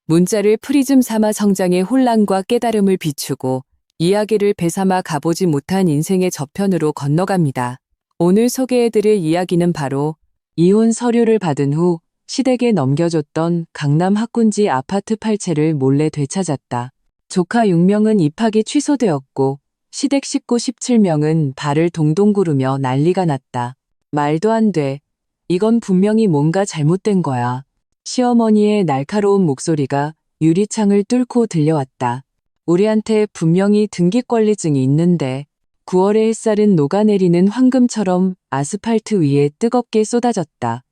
문자를 프리즘 삼아 성장의 혼란과 깨달음을 비추고 이야기를 배삼아 가보지 못한 인생의 저편으로 건너갑니다. 오늘 소개해드릴 이야기는 바로 이혼 서류를 받은 후 시댁에 넘겨줬던 강남 학군지 아파트 8채를 몰래 되찾았다. 조카 6명은 입학이 취소되었고 시댁 식구 17명은 발을 동동 구르며 난리가 났다. 말도 안 돼. 이건 분명히 뭔가 잘못된 거야. 시어머니의 날카로운 목소리가 유리창을 뚫고 들려왔다. 우리한테 분명히 등기권리증이 있는데 9월의 햇살은 녹아내리는 황금처럼 아스팔트 위에 뜨겁게 쏟아졌다.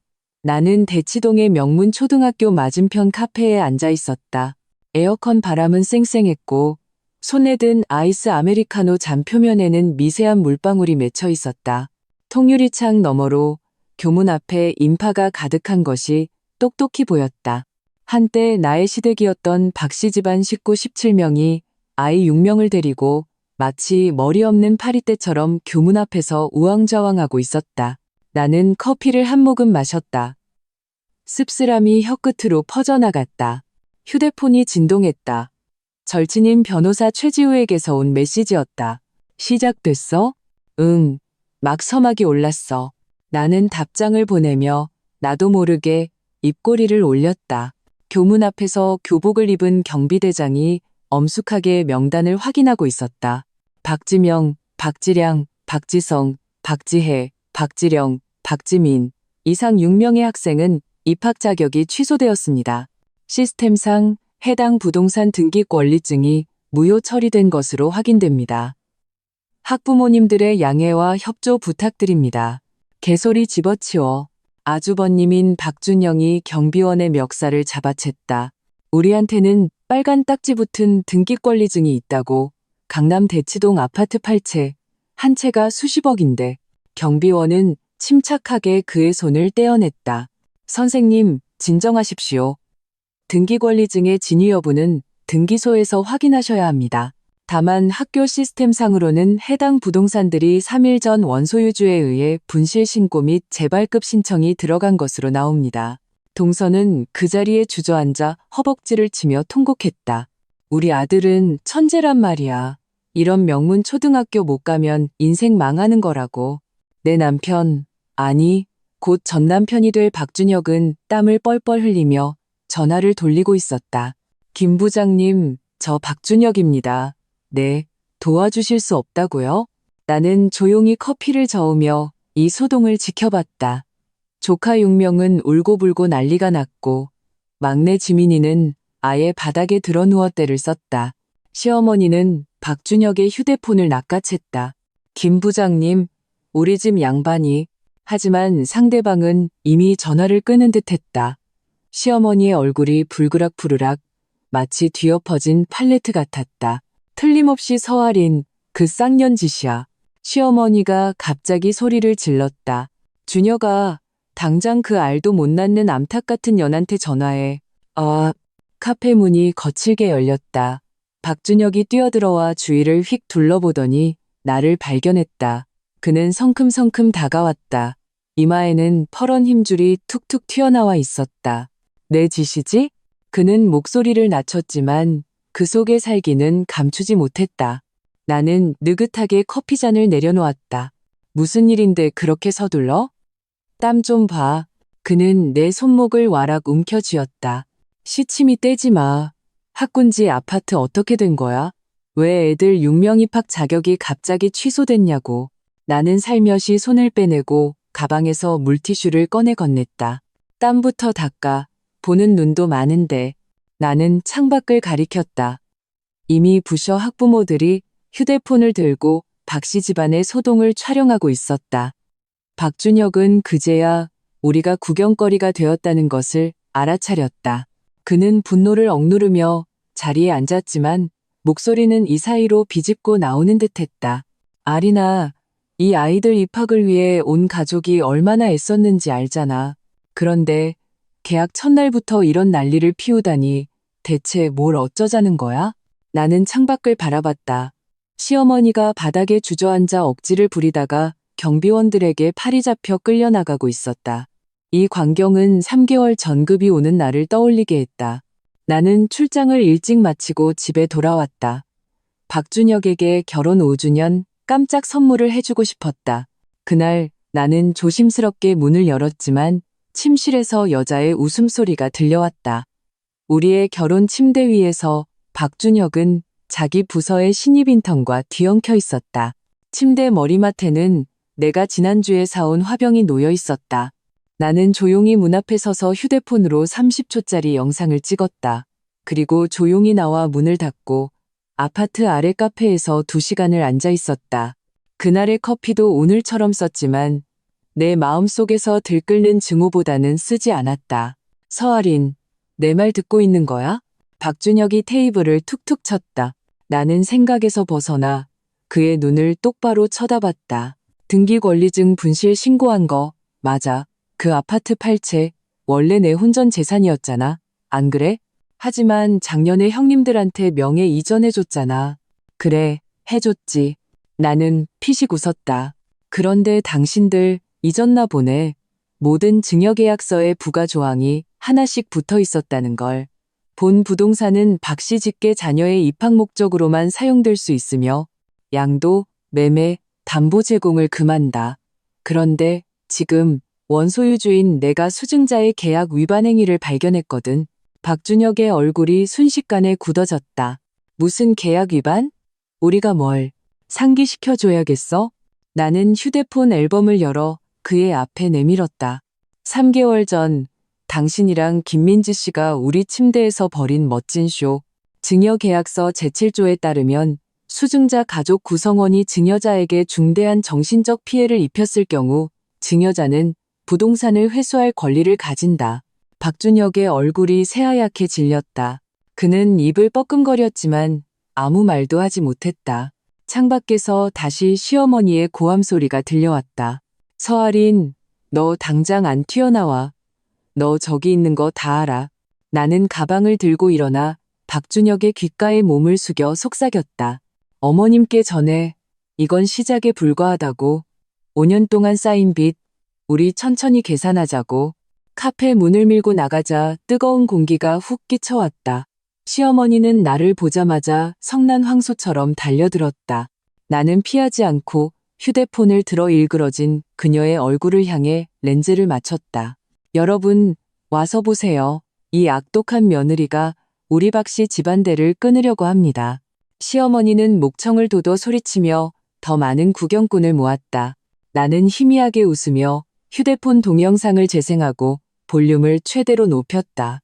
나는 대치동의 명문 초등학교 맞은편 카페에 앉아 있었다. 에어컨 바람은 쌩쌩했고 손에 든 아이스 아메리카노 잔 표면에는 미세한 물방울이 맺혀 있었다. 통유리창 너머로 교문 앞에 인파가 가득한 것이 똑똑히 보였다. 한때 나의 시댁이었던 박씨 집안 식구 17명이 아이 6명을 데리고 마치 머리 없는 파리떼처럼 교문 앞에서 우왕좌왕하고 있었다. 나는 커피를 한 모금 마셨다. 씁쓸함이 혀끝으로 퍼져나갔다. 휴대폰이 진동했다. 절친인 변호사 최지우에게서 온 메시지였다. 시작됐어? 응. 막 서막이 올랐어. 나는 답장을 보내며 나도 모르게 입꼬리를 올렸다. 교문 앞에서 교복을 입은 경비대장이 엄숙하게 명단을 확인하고 있었다. 박지명, 박지량, 박지성, 박지혜, 박지령, 박지민 이상 6명의 학생은 입학 자격이 취소되었습니다. 시스템상 해당 부동산 등기 권리증이 무효 처리된 것으로 확인됩니다. 학부모님들의 양해와 협조 부탁드립니다. 개소리 집어치워. 아주버님인 박준영이 경비원의 멱살을 잡아챘다. 우리한테는 빨간 딱지 붙은 등기권리증이 있다고. 강남 대치동 아파트 8채, 한 채가 수십억인데. 경비원은 침착하게 그의 손을 떼어냈다. 선생님, 진정하십시오. 등기권리증의 진위 여부는 등기소에서 확인하셔야 합니다. 다만 학교 시스템상으로는 해당 부동산들이 3일 전 원소유주에 의해 분실 신고 및 재발급 신청이 들어간 것으로 나옵니다. 동서는 그 자리에 주저앉아 허벅지를 치며 통곡했다. 우리 아들은 천재란 말이야. 이런 명문 초등학교 못 가면 인생 망하는 거라고. 내 남편, 아니, 곧 전 남편이 될 박준혁은 땀을 뻘뻘 흘리며 전화를 돌리고 있었다. 김 부장님, 저 박준혁입니다. 네, 도와주실 수 없다고요? 나는 조용히 커피를 저으며 이 소동을 지켜봤다. 조카 6명은 울고불고 난리가 났고 막내 지민이는 아예 바닥에 드러누워 떼를 썼다. 시어머니는 박준혁의 휴대폰을 낚아챘다. 김 부장님, 우리 집 양반이. 하지만 상대방은 이미 전화를 끄는 듯했다. 시어머니의 얼굴이 불그락푸르락 마치 뒤엎어진 팔레트 같았다. 틀림없이 서아린 그 쌍년짓이야. 시어머니가 갑자기 소리를 질렀다. 준혁아, 당장 그 알도 못 낳는 암탉 같은 년한테 전화해. 카페 문이 거칠게 열렸다. 박준혁이 뛰어들어와 주위를 휙 둘러보더니 나를 발견했다. 그는 성큼성큼 다가왔다. 이마에는 퍼런 힘줄이 툭툭 튀어나와 있었다. 내 짓이지? 그는 목소리를 낮췄지만 그 속의 살기는 감추지 못했다. 나는 느긋하게 커피잔을 내려놓았다. 무슨 일인데 그렇게 서둘러? 땀 좀 봐. 그는 내 손목을 와락 움켜쥐었다. 시침이 떼지 마. 학군지 아파트 어떻게 된 거야? 왜 애들 6명 입학 자격이 갑자기 취소됐냐고. 나는 살며시 손을 빼내고 가방에서 물티슈를 꺼내 건넸다. 땀부터 닦아. 보는 눈도 많은데. 나는 창밖을 가리켰다. 이미 부셔 학부모들이 휴대폰을 들고 박씨 집안의 소동을 촬영하고 있었다. 박준혁은 그제야 우리가 구경거리가 되었다는 것을 알아차렸다. 그는 분노를 억누르며 자리에 앉았지만 목소리는 이 사이로 비집고 나오는 듯했다. 아리나, 이 아이들 입학을 위해 온 가족이 얼마나 애썼는지 알잖아. 그런데 계약 첫날부터 이런 난리를 피우다니 대체 뭘 어쩌자는 거야? 나는 창밖을 바라봤다. 시어머니가 바닥에 주저앉아 억지를 부리다가 경비원들에게 팔이 잡혀 끌려나가고 있었다. 이 광경은 3개월 전급이 오는 날을 떠올리게 했다. 나는 출장을 일찍 마치고 집에 돌아왔다. 박준혁에게 결혼 5주년 깜짝 선물을 해주고 싶었다. 그날 나는 조심스럽게 문을 열었지만 침실에서 여자의 웃음소리가 들려왔다. 우리의 결혼 침대 위에서 박준혁은 자기 부서의 신입 인턴과 뒤엉켜 있었다. 침대 머리맡에는 내가 지난주에 사온 화병이 놓여 있었다. 나는 조용히 문 앞에 서서 휴대폰으로 30초짜리 영상을 찍었다. 그리고 조용히 나와 문을 닫고 아파트 아래 카페에서 2시간을 앉아 있었다. 그날의 커피도 오늘처럼 썼지만 내 마음속에서 들끓는 증오보다는 쓰지 않았다. 서아린, 내 말 듣고 있는 거야? 박준혁이 테이블을 툭툭 쳤다. 나는 생각에서 벗어나 그의 눈을 똑바로 쳐다봤다. 등기권리증 분실 신고한 거 맞아. 그 아파트 8채 원래 내 혼전 재산이었잖아. 안 그래? 하지만 작년에 형님들한테 명예 이전해줬잖아. 그래, 해줬지. 나는 피식 웃었다. 그런데 당신들 잊었나 보네. 모든 증여계약서에 부가조항이 하나씩 붙어 있었다는 걸. 본 부동산은 박씨 직계 자녀의 입학 목적으로만 사용될 수 있으며 양도, 매매, 담보 제공을 금한다. 그런데 지금 원소유주인 내가 수증자의 계약 위반 행위를 발견했거든. 박준혁의 얼굴이 순식간에 굳어졌다. 무슨 계약 위반? 우리가 뭘 상기시켜줘야겠어? 나는 휴대폰 앨범을 열어 그의 앞에 내밀었다. 3개월 전 당신이랑 김민지 씨가 우리 침대에서 벌인 멋진 쇼. 증여계약서 제7조에 따르면 수증자 가족 구성원이 증여자에게 중대한 정신적 피해를 입혔을 경우 증여자는 부동산을 회수할 권리를 가진다. 박준혁의 얼굴이 새하얗게 질렸다. 그는 입을 뻐끔거렸지만 아무 말도 하지 못했다. 창밖에서 다시 시어머니의 고함 소리가 들려왔다. 서아린, 너 당장 안 튀어나와. 너 저기 있는 거 다 알아. 나는 가방을 들고 일어나 박준혁의 귓가에 몸을 숙여 속삭였다. 어머님께 전해. 이건 시작에 불과하다고. 5년 동안 쌓인 빚. 우리 천천히 계산하자고. 카페 문을 밀고 나가자 뜨거운 공기가 훅 끼쳐왔다. 시어머니는 나를 보자마자 성난 황소처럼 달려들었다. 나는 피하지 않고 휴대폰을 들어 일그러진 그녀의 얼굴을 향해 렌즈를 맞췄다. 여러분, 와서 보세요. 이 악독한 며느리가 우리 박씨 집안대를 끊으려고 합니다. 시어머니는 목청을 돋워 소리치며 더 많은 구경꾼을 모았다. 나는 희미하게 웃으며 휴대폰 동영상을 재생하고 볼륨을 최대로 높였다.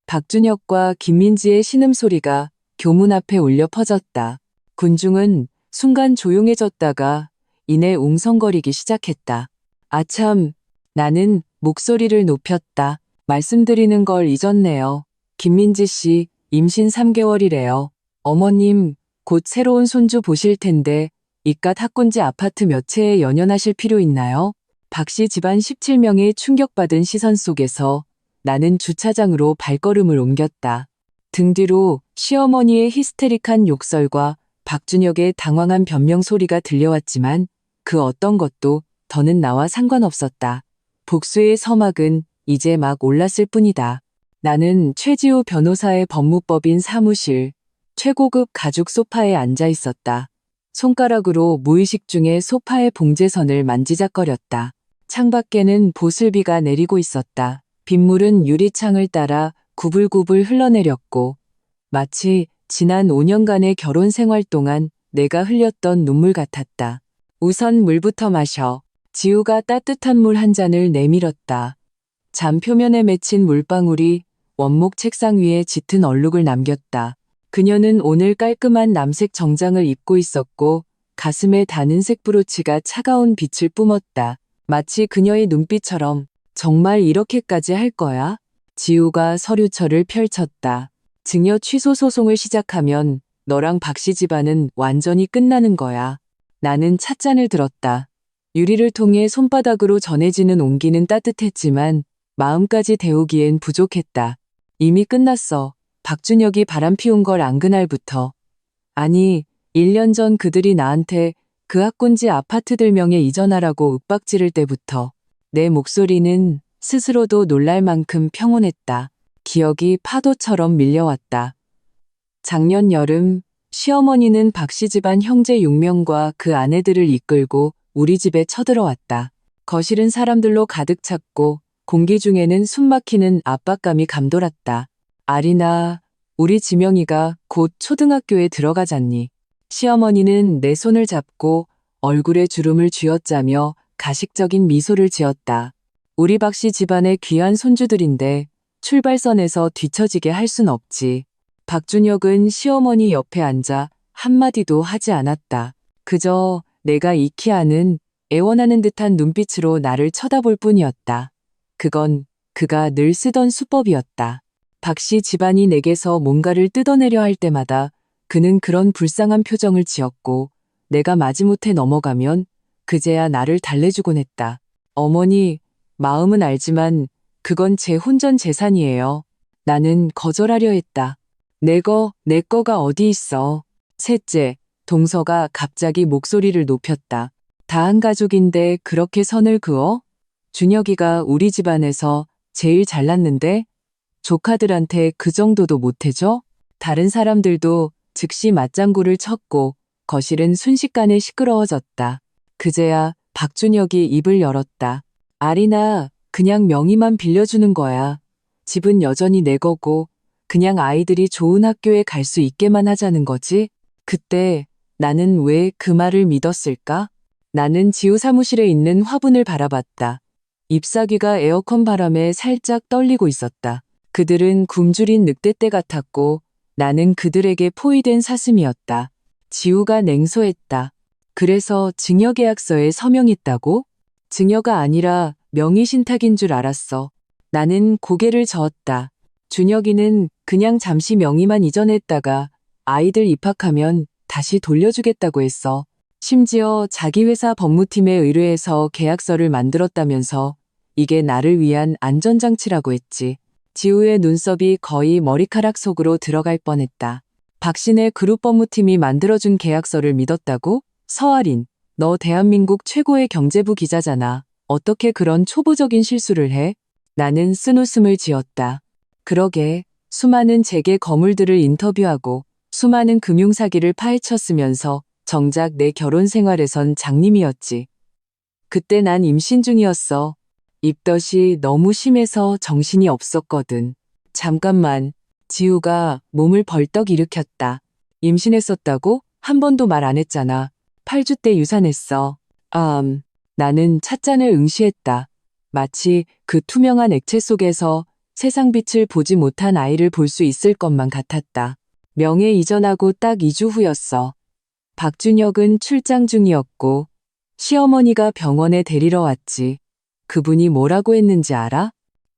박준혁과 김민지의 신음소리가 교문 앞에 울려 퍼졌다. 군중은 순간 조용해졌다가 이내 웅성거리기 시작했다. 아참, 나는 목소리를 높였다. 말씀드리는 걸 잊었네요. 김민지 씨, 임신 3개월이래요. 어머님, 곧 새로운 손주 보실 텐데 이깟 학군지 아파트 몇 채에 연연하실 필요 있나요? 박씨 집안 17명의 충격받은 시선 속에서 나는 주차장으로 발걸음을 옮겼다. 등 뒤로 시어머니의 히스테릭한 욕설과 박준혁의 당황한 변명 소리가 들려왔지만 그 어떤 것도 더는 나와 상관없었다. 복수의 서막은 이제 막 올랐을 뿐이다. 나는 최지우 변호사의 법무법인 사무실, 최고급 가죽 소파에 앉아 있었다. 손가락으로 무의식 중에 소파의 봉제선을 만지작거렸다. 창밖에는 보슬비가 내리고 있었다. 빗물은 유리창을 따라 구불구불 흘러내렸고 마치 지난 5년간의 결혼 생활 동안 내가 흘렸던 눈물 같았다. 우선 물부터 마셔. 지우가 따뜻한 물 한 잔을 내밀었다. 잔 표면에 맺힌 물방울이 원목 책상 위에 짙은 얼룩을 남겼다. 그녀는 오늘 깔끔한 남색 정장을 입고 있었고 가슴에 다는색 브로치가 차가운 빛을 뿜었다. 마치 그녀의 눈빛처럼 정말 이렇게까지 할 거야? 지우가 서류철을 펼쳤다. 증여 취소 소송을 시작하면 너랑 박씨 집안은 완전히 끝나는 거야. 나는 찻잔을 들었다. 유리를 통해 손바닥으로 전해지는 온기는 따뜻했지만 마음까지 데우기엔 부족했다. 이미 끝났어. 박준혁이 바람 피운 걸 안 그날부터. 아니, 1년 전 그들이 나한테 그 학군지 아파트들 명에 이전하라고 윽박지를 때부터 내 목소리는 스스로도 놀랄 만큼 평온했다. 기억이 파도처럼 밀려왔다. 작년 여름 시어머니는 박씨 집안 형제 6명과 그 아내들을 이끌고 우리 집에 쳐들어왔다. 거실은 사람들로 가득 찼고 공기 중에는 숨막히는 압박감이 감돌았다. 아리나, 우리 지명이가 곧 초등학교에 들어가잖니. 시어머니는 내 손을 잡고 얼굴에 주름을 쥐어짜며 가식적인 미소를 지었다. 우리 박씨 집안의 귀한 손주들인데 출발선에서 뒤처지게 할 순 없지. 박준혁은 시어머니 옆에 앉아 한마디도 하지 않았다. 그저 내가 익히 아는 애원하는 듯한 눈빛으로 나를 쳐다볼 뿐이었다. 그건 그가 늘 쓰던 수법이었다. 박씨 집안이 내게서 뭔가를 뜯어내려 할 때마다 그는 그런 불쌍한 표정을 지었고 내가 마지못해 넘어가면 그제야 나를 달래주곤 했다. 어머니, 마음은 알지만 그건 제 혼전 재산이에요. 나는 거절하려 했다. 내 거가 어디 있어. 셋째, 동서가 갑자기 목소리를 높였다. 다 한 가족인데 그렇게 선을 그어? 준혁이가 우리 집안에서 제일 잘났는데 조카들한테 그 정도도 못해줘? 다른 사람들도 즉시 맞장구를 쳤고 거실은 순식간에 시끄러워졌다. 그제야 박준혁이 입을 열었다. 아리나, 그냥 명의만 빌려주는 거야. 집은 여전히 내 거고 그냥 아이들이 좋은 학교에 갈 수 있게만 하자는 거지? 그때 나는 왜 그 말을 믿었을까? 나는 지우 사무실에 있는 화분을 바라봤다. 잎사귀가 에어컨 바람에 살짝 떨리고 있었다. 그들은 굶주린 늑대떼 같았고 나는 그들에게 포위된 사슴이었다. 지우가 냉소했다. 그래서 증여계약서에 서명했다고? 증여가 아니라 명의신탁인 줄 알았어. 나는 고개를 저었다. 준혁이는 그냥 잠시 명의만 이전했다가 아이들 입학하면 다시 돌려주겠다고 했어. 심지어 자기 회사 법무팀에 의뢰해서 계약서를 만들었다면서 이게 나를 위한 안전장치라고 했지. 지우의 눈썹이 거의 머리카락 속으로 들어갈 뻔했다. 박신의 그룹 법무팀이 만들어준 계약서를 믿었다고? 서아린, 너 대한민국 최고의 경제부 기자잖아. 어떻게 그런 초보적인 실수를 해? 나는 쓴웃음을 지었다. 그러게, 수많은 재계 거물들을 인터뷰하고 수많은 금융사기를 파헤쳤으면서 정작 내 결혼 생활에선 장님이었지. 그때 난 임신 중이었어. 입덧이 너무 심해서 정신이 없었거든. 잠깐만, 지우가 몸을 벌떡 일으켰다. 임신했었다고? 한 번도 말 안 했잖아. 8주 때 유산했어. 나는 찻잔을 응시했다. 마치 그 투명한 액체 속에서 세상 빛을 보지 못한 아이를 볼 수 있을 것만 같았다. 명예 이전하고 딱 2주 후였어. 박준혁은 출장 중이었고 시어머니가 병원에 데리러 왔지. 그분이 뭐라고 했는지 알아?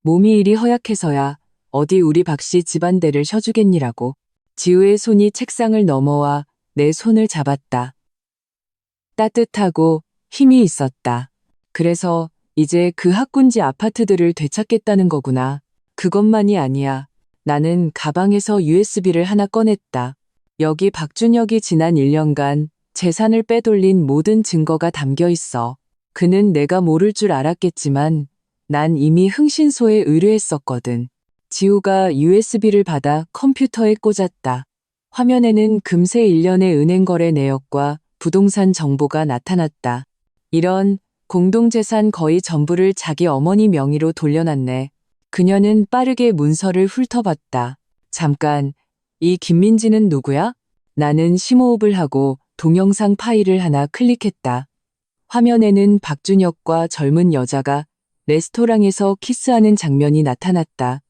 몸이 이리 허약해서야 어디 우리 박씨 집안대를 셔주겠니라고. 지우의 손이 책상을 넘어와 내 손을 잡았다. 따뜻하고 힘이 있었다. 그래서 이제 그 학군지 아파트들을 되찾겠다는 거구나. 그것만이 아니야. 나는 가방에서 USB를 하나 꺼냈다. 여기 박준혁이 지난 1년간 재산을 빼돌린 모든 증거가 담겨 있어. 그는 내가 모를 줄 알았겠지만 난 이미 흥신소에 의뢰했었거든. 지우가 USB를 받아 컴퓨터에 꽂았다. 화면에는 금세 1년의 은행 거래 내역과 부동산 정보가 나타났다. 이런 공동재산 거의 전부를 자기 어머니 명의로 돌려놨네. 그녀는 빠르게 문서를 훑어봤다. 잠깐, 이 김민지는 누구야? 나는 심호흡을 하고 동영상 파일을 하나 클릭했다. 화면에는 박준혁과 젊은 여자가 레스토랑에서 키스하는 장면이 나타났다.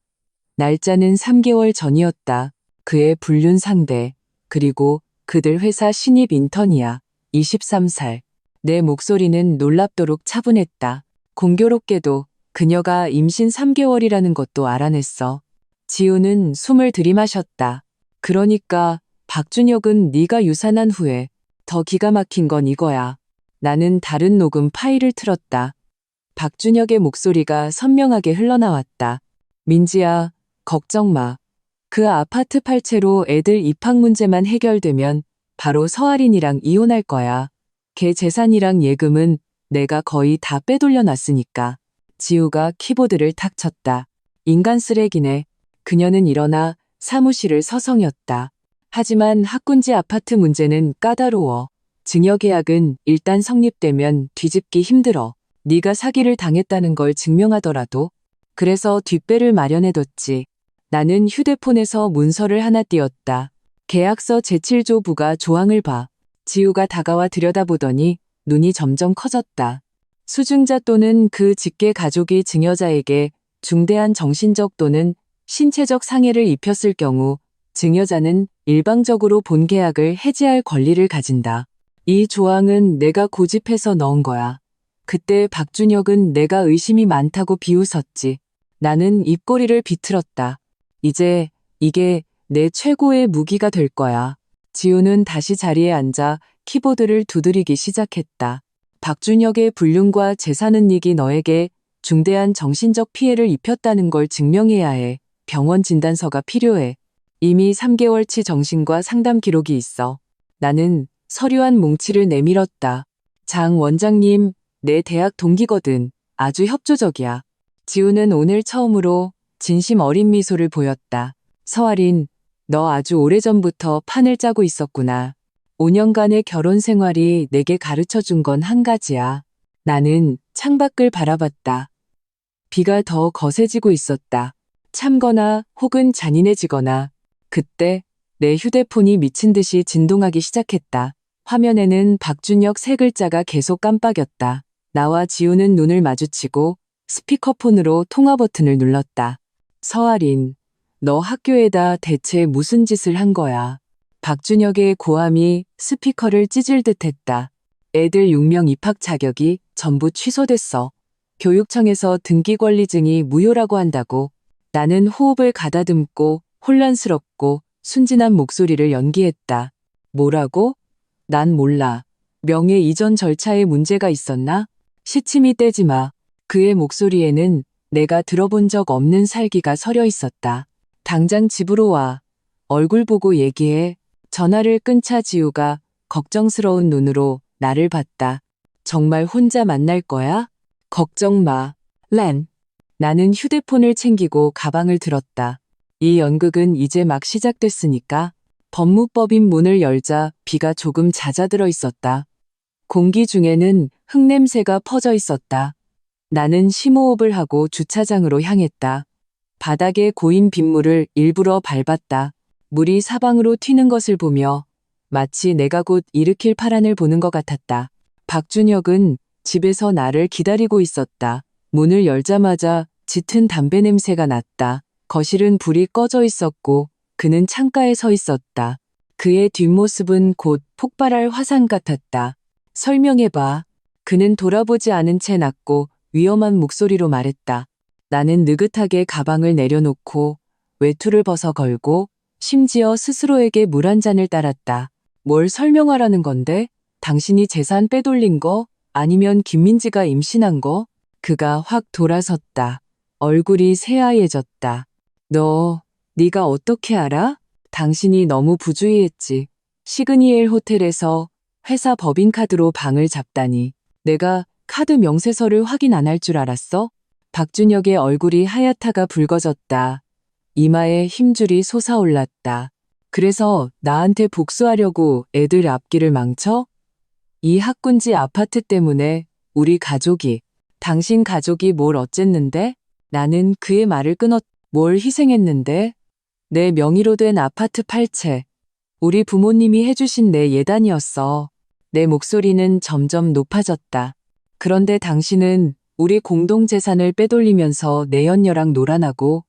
날짜는 3개월 전이었다. 그의 불륜 상대, 그리고 그들 회사 신입 인턴이야. 23살. 내 목소리는 놀랍도록 차분했다. 공교롭게도 그녀가 임신 3개월이라는 것도 알아냈어. 지우는 숨을 들이마셨다. 그러니까 박준혁은 네가 유산한 후에 더 기가 막힌 건 이거야. 나는 다른 녹음 파일을 틀었다. 박준혁의 목소리가 선명하게 흘러나왔다. 민지야, 걱정 마. 그 아파트 팔채로 애들 입학 문제만 해결되면 바로 서아린이랑 이혼할 거야. 걔 재산이랑 예금은 내가 거의 다 빼돌려 놨으니까. 지우가 키보드를 탁 쳤다. 인간 쓰레기네. 그녀는 일어나 사무실을 서성였다. 하지만 학군지 아파트 문제는 까다로워. 증여계약은 일단 성립되면 뒤집기 힘들어. 네가 사기를 당했다는 걸 증명하더라도. 그래서 뒷배를 마련해뒀지. 나는 휴대폰에서 문서를 하나 띄웠다. 계약서 제7조 부가 조항을 봐. 지우가 다가와 들여다보더니 눈이 점점 커졌다. 수증자 또는 그 직계 가족이 증여자에게 중대한 정신적 또는 신체적 상해를 입혔을 경우 증여자는 일방적으로 본 계약을 해지할 권리를 가진다. 이 조항은 내가 고집해서 넣은 거야. 그때 박준혁은 내가 의심이 많다고 비웃었지. 나는 입꼬리를 비틀었다. 이제 이게 내 최고의 무기가 될 거야. 지우는 다시 자리에 앉아 키보드를 두드리기 시작했다. 박준혁의 불륜과 재산은닉이 너에게 중대한 정신적 피해를 입혔다는 걸 증명해야 해. 병원 진단서가 필요해. 이미 3개월치 정신과 상담 기록이 있어. 나는 서류한 뭉치를 내밀었다. 장 원장님, 내 대학 동기거든. 아주 협조적이야. 지우는 오늘 처음으로 진심 어린 미소를 보였다. 서아린, 너 아주 오래전부터 판을 짜고 있었구나. 5년간의 결혼 생활이 내게 가르쳐 준 건 한 가지야. 나는 창밖을 바라봤다. 비가 더 거세지고 있었다. 참거나 혹은 잔인해지거나. 그때 내 휴대폰이 미친 듯이 진동하기 시작했다. 화면에는 박준혁 세 글자가 계속 깜빡였다. 나와 지우는 눈을 마주치고 스피커폰으로 통화 버튼을 눌렀다. 서아린, 너 학교에다 대체 무슨 짓을 한 거야? 박준혁의 고함이 스피커를 찢을 듯했다. 애들 6명 입학 자격이 전부 취소됐어. 교육청에서 등기권리증이 무효라고 한다고. 나는 호흡을 가다듬고 혼란스럽고 순진한 목소리를 연기했다. 뭐라고? 난 몰라. 명예 이전 절차에 문제가 있었나? 시침이 떼지 마. 그의 목소리에는 내가 들어본 적 없는 살기가 서려 있었다. 당장 집으로 와. 얼굴 보고 얘기해. 전화를 끊자 지우가 걱정스러운 눈으로 나를 봤다. 정말 혼자 만날 거야? 걱정 마. 렌. 나는 휴대폰을 챙기고 가방을 들었다. 이 연극은 이제 막 시작됐으니까. 법무법인 문을 열자 비가 조금 잦아들어 있었다. 공기 중에는 흙냄새가 퍼져 있었다. 나는 심호흡을 하고 주차장으로 향했다. 바닥에 고인 빗물을 일부러 밟았다. 물이 사방으로 튀는 것을 보며 마치 내가 곧 일으킬 파란을 보는 것 같았다. 박준혁은 집에서 나를 기다리고 있었다. 문을 열자마자 짙은 담배 냄새가 났다. 거실은 불이 꺼져 있었고 그는 창가에 서 있었다. 그의 뒷모습은 곧 폭발할 화산 같았다. 설명해봐. 그는 돌아보지 않은 채 낮고 위험한 목소리로 말했다. 나는 느긋하게 가방을 내려놓고 외투를 벗어 걸고 심지어 스스로에게 물 한 잔을 따랐다. 뭘 설명하라는 건데? 당신이 재산 빼돌린 거? 아니면 김민지가 임신한 거? 그가 확 돌아섰다. 얼굴이 새하얘졌다. 네가 어떻게 알아? 당신이 너무 부주의했지. 시그니엘 호텔에서 회사 법인카드로 방을 잡다니. 내가 카드 명세서를 확인 안 할 줄 알았어? 박준혁의 얼굴이 하얗다가 붉어졌다. 이마에 힘줄이 솟아올랐다. 그래서 나한테 복수하려고 애들 앞길을 망쳐? 이 학군지 아파트 때문에 우리 가족이, 당신 가족이 뭘 어쨌는데? 나는 그의 말을 끊었. 뭘 희생했는데? 내 명의로 된 아파트 8채. 우리 부모님이 해주신 내 예단이었어. 내 목소리는 점점 높아졌다. 그런데 당신은 우리 공동재산을 빼돌리면서 내연녀랑 놀아나고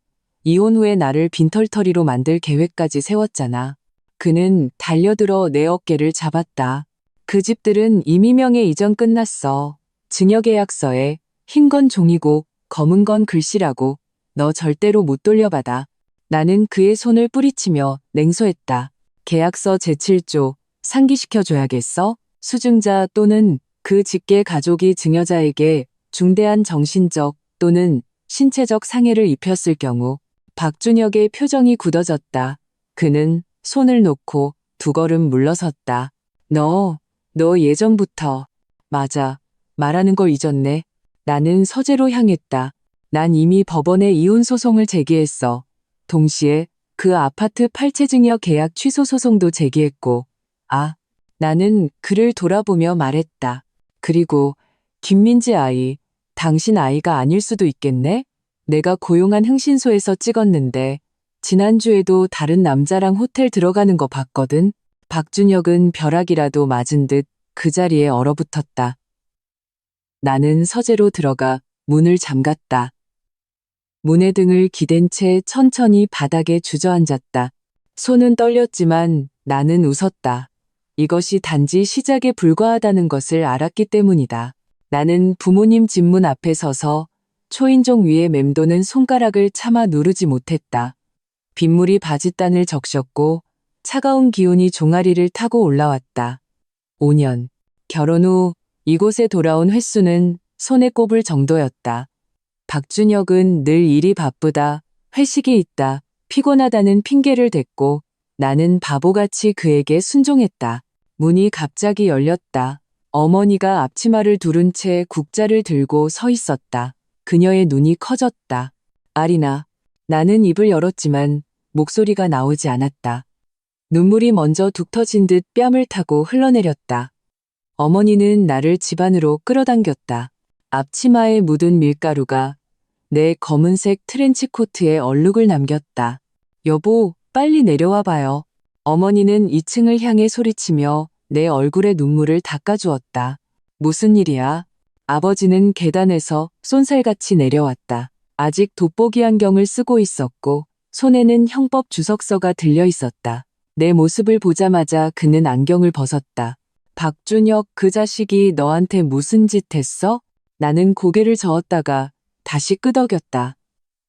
이혼 후에 나를 빈털터리로 만들 계획까지 세웠잖아. 그는 달려들어 내 어깨를 잡았다. 그 집들은 이미 명예 이전 끝났어. 증여계약서에 흰 건 종이고 검은 건 글씨라고. 너 절대로 못 돌려받아. 나는 그의 손을 뿌리치며 냉소했다. 계약서 제7조 상기시켜줘야겠어? 수증자 또는 그 직계 가족이 증여자에게 중대한 정신적 또는 신체적 상해를 입혔을 경우. 박준혁의 표정이 굳어졌다. 그는 손을 놓고 두 걸음 물러섰다. 너 예전부터. 맞아. 말하는 걸 잊었네. 나는 서재로 향했다. 난 이미 법원에 이혼 소송을 제기했어. 동시에 그 아파트 팔체증여 계약 취소 소송도 제기했고, 나는 그를 돌아보며 말했다. 그리고 김민지 아이, 당신 아이가 아닐 수도 있겠네? 내가 고용한 흥신소에서 찍었는데 지난주에도 다른 남자랑 호텔 들어가는 거 봤거든. 박준혁은 벼락이라도 맞은 듯 그 자리에 얼어붙었다. 나는 서재로 들어가 문을 잠갔다. 문의 등을 기댄 채 천천히 바닥에 주저앉았다. 손은 떨렸지만 나는 웃었다. 이것이 단지 시작에 불과하다는 것을 알았기 때문이다. 나는 부모님 집 문 앞에 서서 초인종 위에 맴도는 손가락을 차마 누르지 못했다. 빗물이 바짓단을 적셨고 차가운 기운이 종아리를 타고 올라왔다. 5년. 결혼 후 이곳에 돌아온 횟수는 손에 꼽을 정도였다. 박준혁은 늘 일이 바쁘다, 회식이 있다, 피곤하다는 핑계를 댔고 나는 바보같이 그에게 순종했다. 문이 갑자기 열렸다. 어머니가 앞치마를 두른 채 국자를 들고 서 있었다. 그녀의 눈이 커졌다. 아리나. 나는 입을 열었지만 목소리가 나오지 않았다. 눈물이 먼저 툭 터진 듯 뺨을 타고 흘러내렸다. 어머니는 나를 집 안으로 끌어당겼다. 앞치마에 묻은 밀가루가 내 검은색 트렌치 코트에 얼룩을 남겼다. 여보, 빨리 내려와 봐요. 어머니는 2층을 향해 소리치며 내 얼굴에 눈물을 닦아주었다. 무슨 일이야? 아버지는 계단에서 쏜살같이 내려왔다. 아직 돋보기 안경을 쓰고 있었고 손에는 형법 주석서가 들려 있었다. 내 모습을 보자마자 그는 안경을 벗었다. 박준혁, 그 자식이 너한테 무슨 짓 했어? 나는 고개를 저었다가 다시 끄덕였다.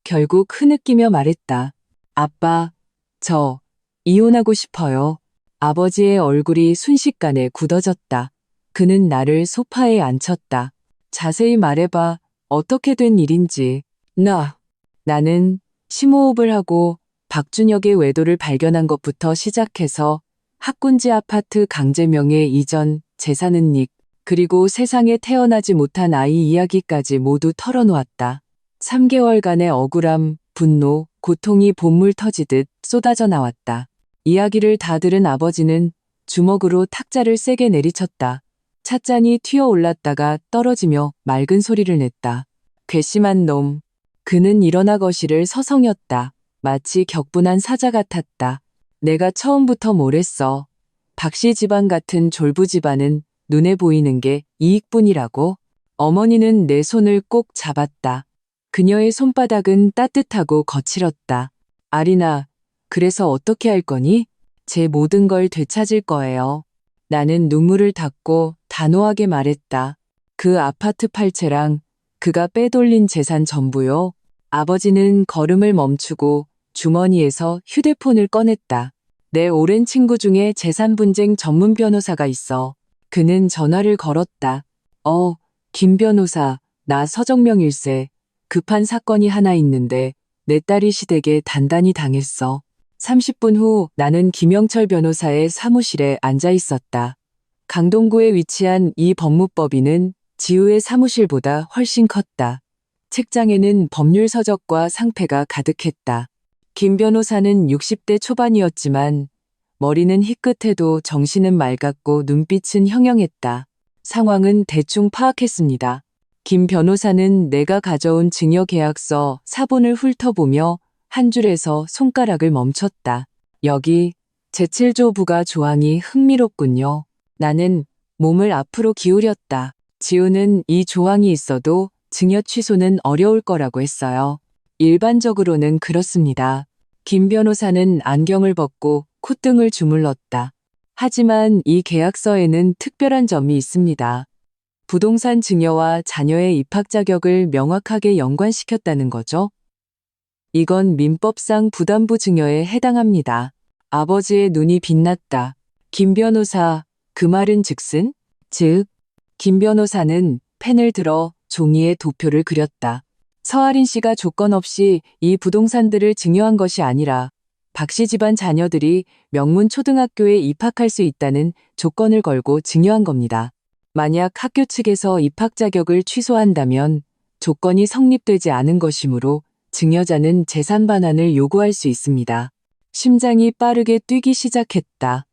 결국 흐느끼며 말했다. 아빠, 저 이혼하고 싶어요. 아버지의 얼굴이 순식간에 굳어졌다. 그는 나를 소파에 앉혔다. 자세히 말해봐. 어떻게 된 일인지. 나는 심호흡을 하고 박준혁의 외도를 발견한 것부터 시작해서 학군지 아파트 강제명예 이전, 재산은 닉, 그리고 세상에 태어나지 못한 아이 이야기까지 모두 털어놓았다. 3개월간의 억울함, 분노, 고통이 본물 터지듯 쏟아져 나왔다. 이야기를 다 들은 아버지는 주먹으로 탁자를 세게 내리쳤다. 찻잔이 튀어 올랐다가 떨어지며 맑은 소리를 냈다. 괘씸한 놈. 그는 일어나 거실을 서성였다. 마치 격분한 사자 같았다. 내가 처음부터 뭘 했어. 박씨 집안 같은 졸부 집안은 눈에 보이는 게 이익뿐이라고. 어머니는 내 손을 꼭 잡았다. 그녀의 손바닥은 따뜻하고 거칠었다. 아리나, 그래서 어떻게 할 거니? 제 모든 걸 되찾을 거예요. 나는 눈물을 닦고 단호하게 말했다. 그 아파트 팔채랑 그가 빼돌린 재산 전부요. 아버지는 걸음을 멈추고 주머니에서 휴대폰을 꺼냈다. 내 오랜 친구 중에 재산 분쟁 전문 변호사가 있어. 그는 전화를 걸었다. 김 변호사, 나 서정명 일세. 급한 사건이 하나 있는데 내 딸이 시댁에 단단히 당했어. 30분 후 나는 김영철 변호사의 사무실에 앉아 있었다. 강동구에 위치한 이 법무법인은 지우의 사무실보다 훨씬 컸다. 책장에는 법률 서적과 상패가 가득했다. 김 변호사는 60대 초반이었지만 머리는 희끗해도 정신은 맑았고 눈빛은 형형했다. 상황은 대충 파악했습니다. 김 변호사는 내가 가져온 증여계약서 사본을 훑어보며 한 줄에서 손가락을 멈췄다. 여기 제7조 부가 조항이 흥미롭군요. 나는 몸을 앞으로 기울였다. 지우는 이 조항이 있어도 증여 취소는 어려울 거라고 했어요. 일반적으로는 그렇습니다. 김 변호사는 안경을 벗고 콧등을 주물렀다. 하지만 이 계약서에는 특별한 점이 있습니다. 부동산 증여와 자녀의 입학 자격을 명확하게 연관시켰다는 거죠. 이건 민법상 부담부 증여에 해당합니다. 아버지의 눈이 빛났다. 김 변호사, 그 말은 즉슨? 즉, 김 변호사는 펜을 들어 종이에 도표를 그렸다. 서아린 씨가 조건 없이 이 부동산들을 증여한 것이 아니라 박씨 집안 자녀들이 명문 초등학교에 입학할 수 있다는 조건을 걸고 증여한 겁니다. 만약 학교 측에서 입학 자격을 취소한다면 조건이 성립되지 않은 것이므로 증여자는 재산 반환을 요구할 수 있습니다. 심장이 빠르게 뛰기 시작했다.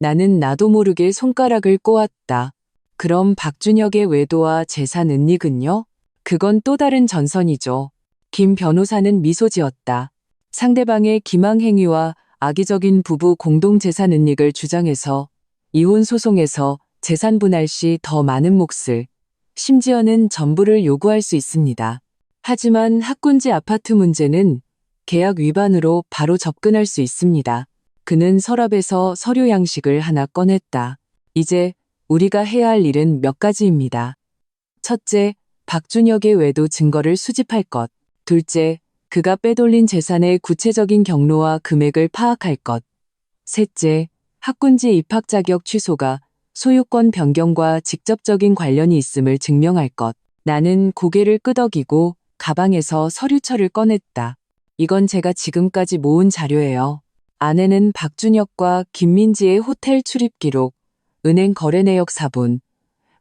나는 나도 모르게 손가락을 꼬았다. 그럼 박준혁의 외도와 재산 은닉은요? 그건 또 다른 전선이죠. 김 변호사는 미소 지었다. 상대방의 기망 행위와 악의적인 부부 공동재산 은닉을 주장해서 이혼 소송에서 재산 분할 시 더 많은 몫을, 심지어는 전부를 요구할 수 있습니다. 하지만 학군지 아파트 문제는 계약 위반으로 바로 접근할 수 있습니다. 그는 서랍에서 서류 양식을 하나 꺼냈다. 이제 우리가 해야 할 일은 몇 가지입니다. 첫째, 박준혁의 외도 증거를 수집할 것. 둘째, 그가 빼돌린 재산의 구체적인 경로와 금액을 파악할 것. 셋째, 학군지 입학 자격 취소가 소유권 변경과 직접적인 관련이 있음을 증명할 것. 나는 고개를 끄덕이고 가방에서 서류철을 꺼냈다. 이건 제가 지금까지 모은 자료예요. 안에는 박준혁과 김민지의 호텔 출입 기록, 은행 거래 내역 사본,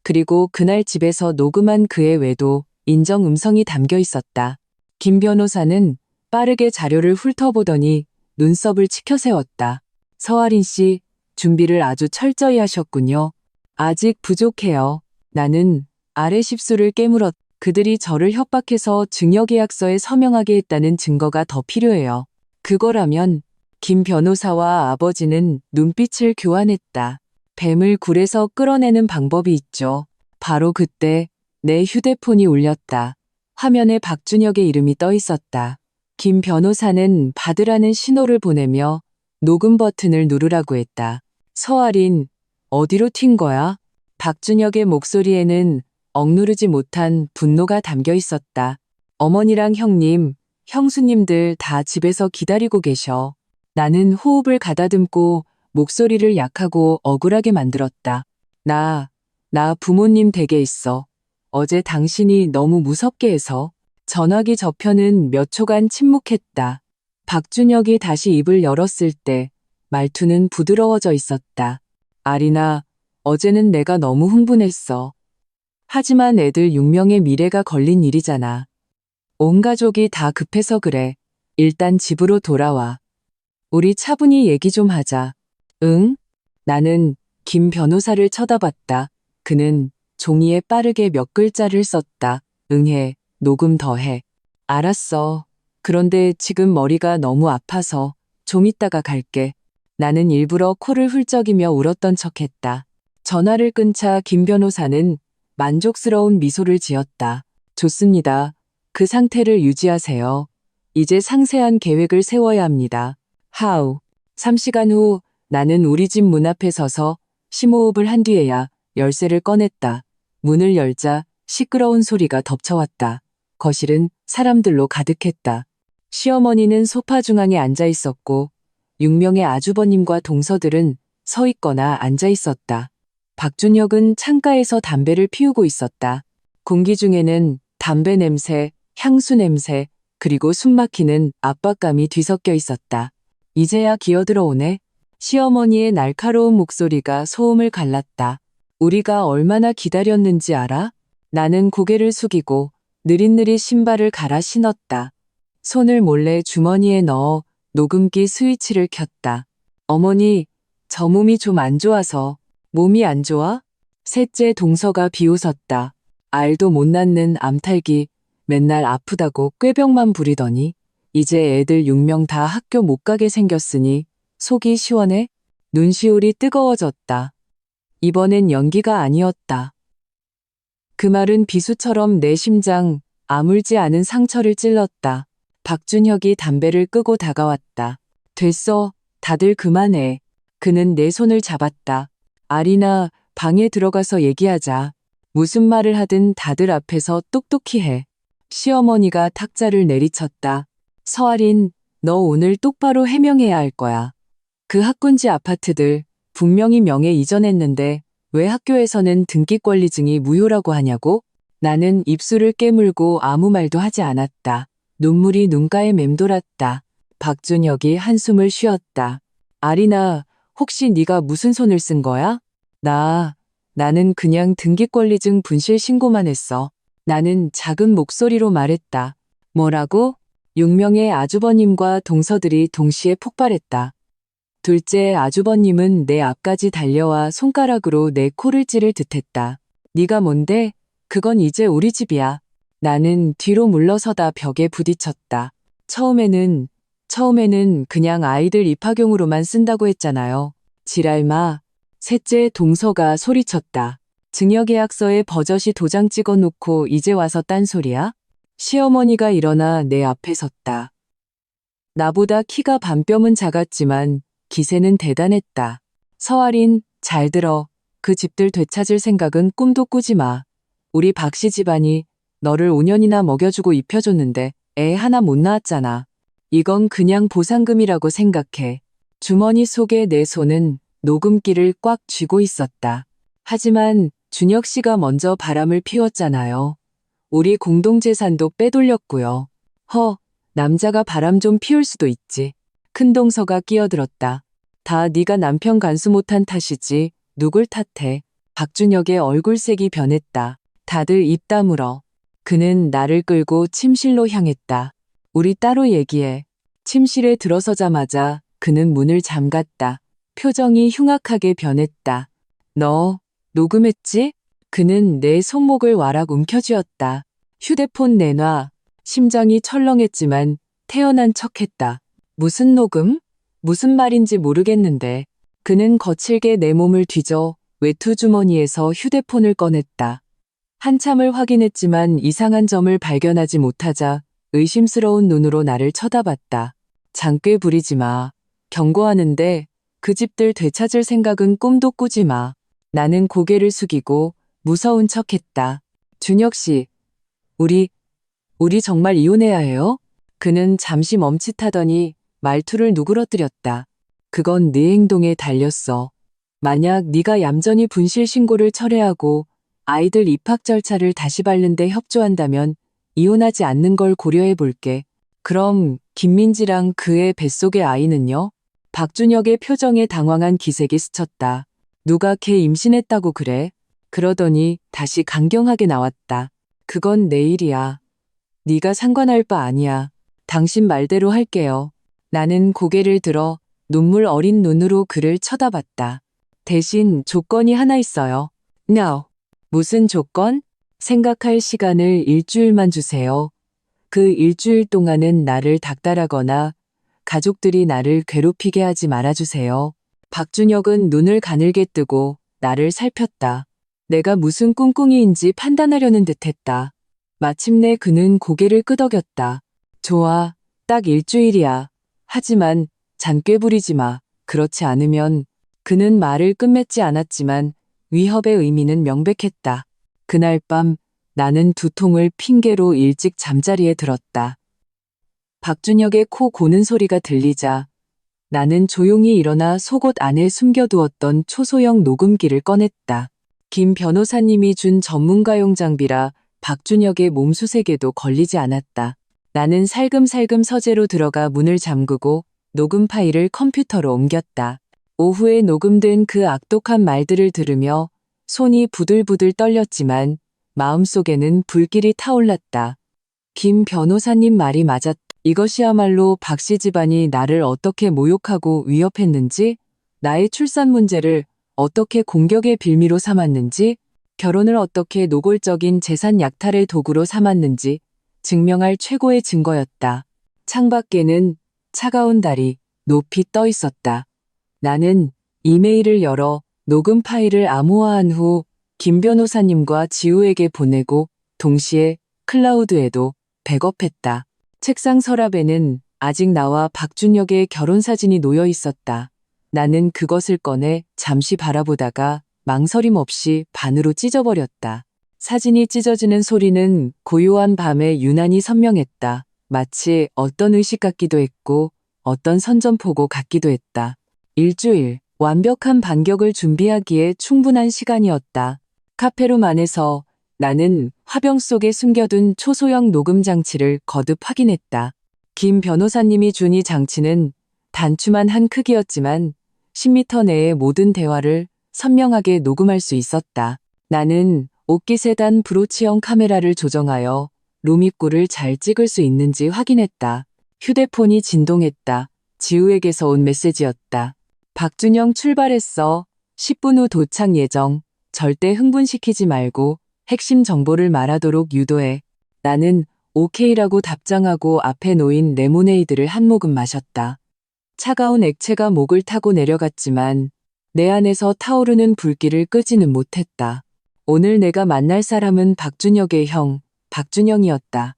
그리고 그날 집에서 녹음한 그의 외도, 인정 음성이 담겨 있었다. 김 변호사는 빠르게 자료를 훑어보더니 눈썹을 치켜세웠다. 서아린 씨, 준비를 아주 철저히 하셨군요. 아직 부족해요. 나는 아래 십수를 깨물었다. 그들이 저를 협박해서 증여계약서에 서명하게 했다는 증거가 더 필요해요. 그거라면 김 변호사와 아버지는 눈빛을 교환했다. 뱀을 굴에서 끌어내는 방법이 있죠. 바로 그때 내 휴대폰이 울렸다. 화면에 박준혁의 이름이 떠 있었다. 김 변호사는 받으라는 신호를 보내며 녹음 버튼을 누르라고 했다. 서아린, 어디로 튄 거야? 박준혁의 목소리에는 억누르지 못한 분노가 담겨 있었다. 어머니랑 형님, 형수님들 다 집에서 기다리고 계셔. 나는 호흡을 가다듬고 목소리를 약하고 억울하게 만들었다. 나 부모님 댁에 있어. 어제 당신이 너무 무섭게 해서. 전화기 저편은 몇 초간 침묵했다. 박준혁이 다시 입을 열었을 때 말투는 부드러워져 있었다. 아리나, 어제는 내가 너무 흥분했어. 하지만 애들 6명의 미래가 걸린 일이잖아. 온 가족이 다 급해서 그래. 일단 집으로 돌아와. 우리 차분히 얘기 좀 하자. 응? 나는 김 변호사를 쳐다봤다. 그는 종이에 빠르게 몇 글자를 썼다. 응해, 녹음 더해. 알았어. 그런데 지금 머리가 너무 아파서 좀 이따가 갈게. 나는 일부러 코를 훌쩍이며 울었던 척했다. 전화를 끊자 김 변호사는 만족스러운 미소를 지었다. 좋습니다. 그 상태를 유지하세요. 이제 상세한 계획을 세워야 합니다. How? 3시간 후 나는 우리 집 문 앞에 서서 심호흡을 한 뒤에야 열쇠를 꺼냈다. 문을 열자 시끄러운 소리가 덮쳐왔다. 거실은 사람들로 가득했다. 시어머니는 소파 중앙에 앉아 있었고 6명의 아주버님과 동서들은 서 있거나 앉아 있었다. 박준혁은 창가에서 담배를 피우고 있었다. 공기 중에는 담배 냄새, 향수 냄새, 그리고 숨막히는 압박감이 뒤섞여 있었다. 이제야 기어들어오네. 시어머니의 날카로운 목소리가 소음을 갈랐다. 우리가 얼마나 기다렸는지 알아? 나는 고개를 숙이고 느릿느릿 신발을 갈아 신었다. 손을 몰래 주머니에 넣어 녹음기 스위치를 켰다. 어머니, 저 몸이 좀 안 좋아서. 몸이 안 좋아? 셋째 동서가 비웃었다. 알도 못 낳는 암탈기, 맨날 아프다고 꾀병만 부리더니 이제 애들 6명 다 학교 못 가게 생겼으니 속이 시원해? 눈시울이 뜨거워졌다. 이번엔 연기가 아니었다. 그 말은 비수처럼 내 심장, 아물지 않은 상처를 찔렀다. 박준혁이 담배를 끄고 다가왔다. 됐어, 다들 그만해. 그는 내 손을 잡았다. 아리나, 방에 들어가서 얘기하자. 무슨 말을 하든 다들 앞에서 똑똑히 해. 시어머니가 탁자를 내리쳤다. 서아린, 너 오늘 똑바로 해명해야 할 거야. 그 학군지 아파트들 분명히 명예 이전했는데 왜 학교에서는 등기권리증이 무효라고 하냐고? 나는 입술을 깨물고 아무 말도 하지 않았다. 눈물이 눈가에 맴돌았다. 박준혁이 한숨을 쉬었다. 아리나, 혹시 네가 무슨 손을 쓴 거야? 나는 그냥 등기권리증 분실 신고만 했어. 나는 작은 목소리로 말했다. 뭐라고? 6명의 아주버님과 동서들이 동시에 폭발했다. 둘째 아주버님은 내 앞까지 달려와 손가락으로 내 코를 찌를 듯했다. 네가 뭔데? 그건 이제 우리 집이야. 나는 뒤로 물러서다 벽에 부딪혔다. 처음에는 그냥 아이들 입학용으로만 쓴다고 했잖아요. 지랄마. 셋째 동서가 소리쳤다. 증여계약서에 버젓이 도장 찍어놓고 이제 와서 딴소리야? 시어머니가 일어나 내 앞에 섰다. 나보다 키가 반뼘은 작았지만 기세는 대단했다. 서아린, 잘 들어. 그 집들 되찾을 생각은 꿈도 꾸지 마. 우리 박씨 집안이 너를 5년이나 먹여주고 입혀줬는데 애 하나 못 낳았잖아. 이건 그냥 보상금이라고 생각해. 주머니 속에 내 손은 녹음기를 꽉 쥐고 있었다. 하지만 준혁 씨가 먼저 바람을 피웠잖아요. 우리 공동재산도 빼돌렸고요. 남자가 바람 좀 피울 수도 있지. 큰동서가 끼어들었다. 다 네가 남편 간수 못한 탓이지. 누굴 탓해. 박준혁의 얼굴색이 변했다. 다들 입 다물어. 그는 나를 끌고 침실로 향했다. 우리 따로 얘기해. 침실에 들어서자마자 그는 문을 잠갔다. 표정이 흉악하게 변했다. 너 녹음했지? 그는 내 손목을 와락 움켜쥐었다. 휴대폰 내놔. 심장이 철렁했지만 태어난 척했다. 무슨 녹음? 무슨 말인지 모르겠는데. 그는 거칠게 내 몸을 뒤져 외투 주머니에서 휴대폰을 꺼냈다. 한참을 확인했지만 이상한 점을 발견하지 못하자 의심스러운 눈으로 나를 쳐다봤다. 장꾀 부리지 마. 경고하는데 그 집들 되찾을 생각은 꿈도 꾸지 마. 나는 고개를 숙이고 무서운 척했다. 준혁 씨, 우리 정말 이혼해야 해요? 그는 잠시 멈칫하더니 말투를 누그러뜨렸다. 그건 네 행동에 달렸어. 만약 네가 얌전히 분실 신고를 철회하고 아이들 입학 절차를 다시 밟는데 협조한다면 이혼하지 않는 걸 고려해 볼게. 그럼 김민지랑 그의 뱃속의 아이는요? 박준혁의 표정에 당황한 기색이 스쳤다. 누가 걔 임신했다고 그래? 그러더니 다시 강경하게 나왔다. 그건 내 일이야. 네가 상관할 바 아니야. 당신 말대로 할게요. 나는 고개를 들어 눈물 어린 눈으로 그를 쳐다봤다. 대신 조건이 하나 있어요. Now. 무슨 조건? 생각할 시간을 일주일만 주세요. 그 일주일 동안은 나를 닥달하거나 가족들이 나를 괴롭히게 하지 말아주세요. 박준혁은 눈을 가늘게 뜨고 나를 살폈다. 내가 무슨 꿍꿍이인지 판단하려는 듯했다. 마침내 그는 고개를 끄덕였다. 좋아, 딱 일주일이야. 하지만 잔꾀 부리지 마. 그렇지 않으면. 그는 말을 끝맺지 않았지만 위협의 의미는 명백했다. 그날 밤 나는 두통을 핑계로 일찍 잠자리에 들었다. 박준혁의 코 고는 소리가 들리자 나는 조용히 일어나 속옷 안에 숨겨두었던 초소형 녹음기를 꺼냈다. 김 변호사님이 준 전문가용 장비라 박준혁의 몸수색에도 걸리지 않았다. 나는 살금살금 서재로 들어가 문을 잠그고 녹음 파일을 컴퓨터로 옮겼다. 오후에 녹음된 그 악독한 말들을 들으며 손이 부들부들 떨렸지만 마음속에는 불길이 타올랐다. 김 변호사님 말이 맞았다. 이것이야말로 박씨 집안이 나를 어떻게 모욕하고 위협했는지, 나의 출산 문제를 어떻게 공격의 빌미로 삼았는지, 결혼을 어떻게 노골적인 재산 약탈의 도구로 삼았는지 증명할 최고의 증거였다. 창밖에는 차가운 달이 높이 떠 있었다. 나는 이메일을 열어 녹음 파일을 암호화한 후 김 변호사님과 지우에게 보내고 동시에 클라우드에도 백업했다. 책상 서랍에는 아직 나와 박준혁의 결혼 사진이 놓여 있었다. 나는 그것을 꺼내 잠시 바라보다가 망설임 없이 반으로 찢어버렸다. 사진이 찢어지는 소리는 고요한 밤에 유난히 선명했다. 마치 어떤 의식 같기도 했고 어떤 선전포고 같기도 했다. 일주일, 완벽한 반격을 준비하기에 충분한 시간이었다. 카페룸 안에서 나는 화병 속에 숨겨둔 초소형 녹음 장치를 거듭 확인했다. 김 변호사님이 준 이 장치는 단추만 한 크기였지만 10m 내의 모든 대화를 선명하게 녹음할 수 있었다. 나는 옷깃에 단 브로치형 카메라를 조정하여 룸입구를 잘 찍을 수 있는지 확인했다. 휴대폰이 진동했다. 지우에게서 온 메시지였다. 박준영 출발했어. 10분 후 도착 예정. 절대 흥분시키지 말고 핵심 정보를 말하도록 유도해. 나는 오케이라고 답장하고 앞에 놓인 레모네이드를 한 모금 마셨다. 차가운 액체가 목을 타고 내려갔지만 내 안에서 타오르는 불길을 끄지는 못했다. 오늘 내가 만날 사람은 박준혁의 형, 박준영이었다.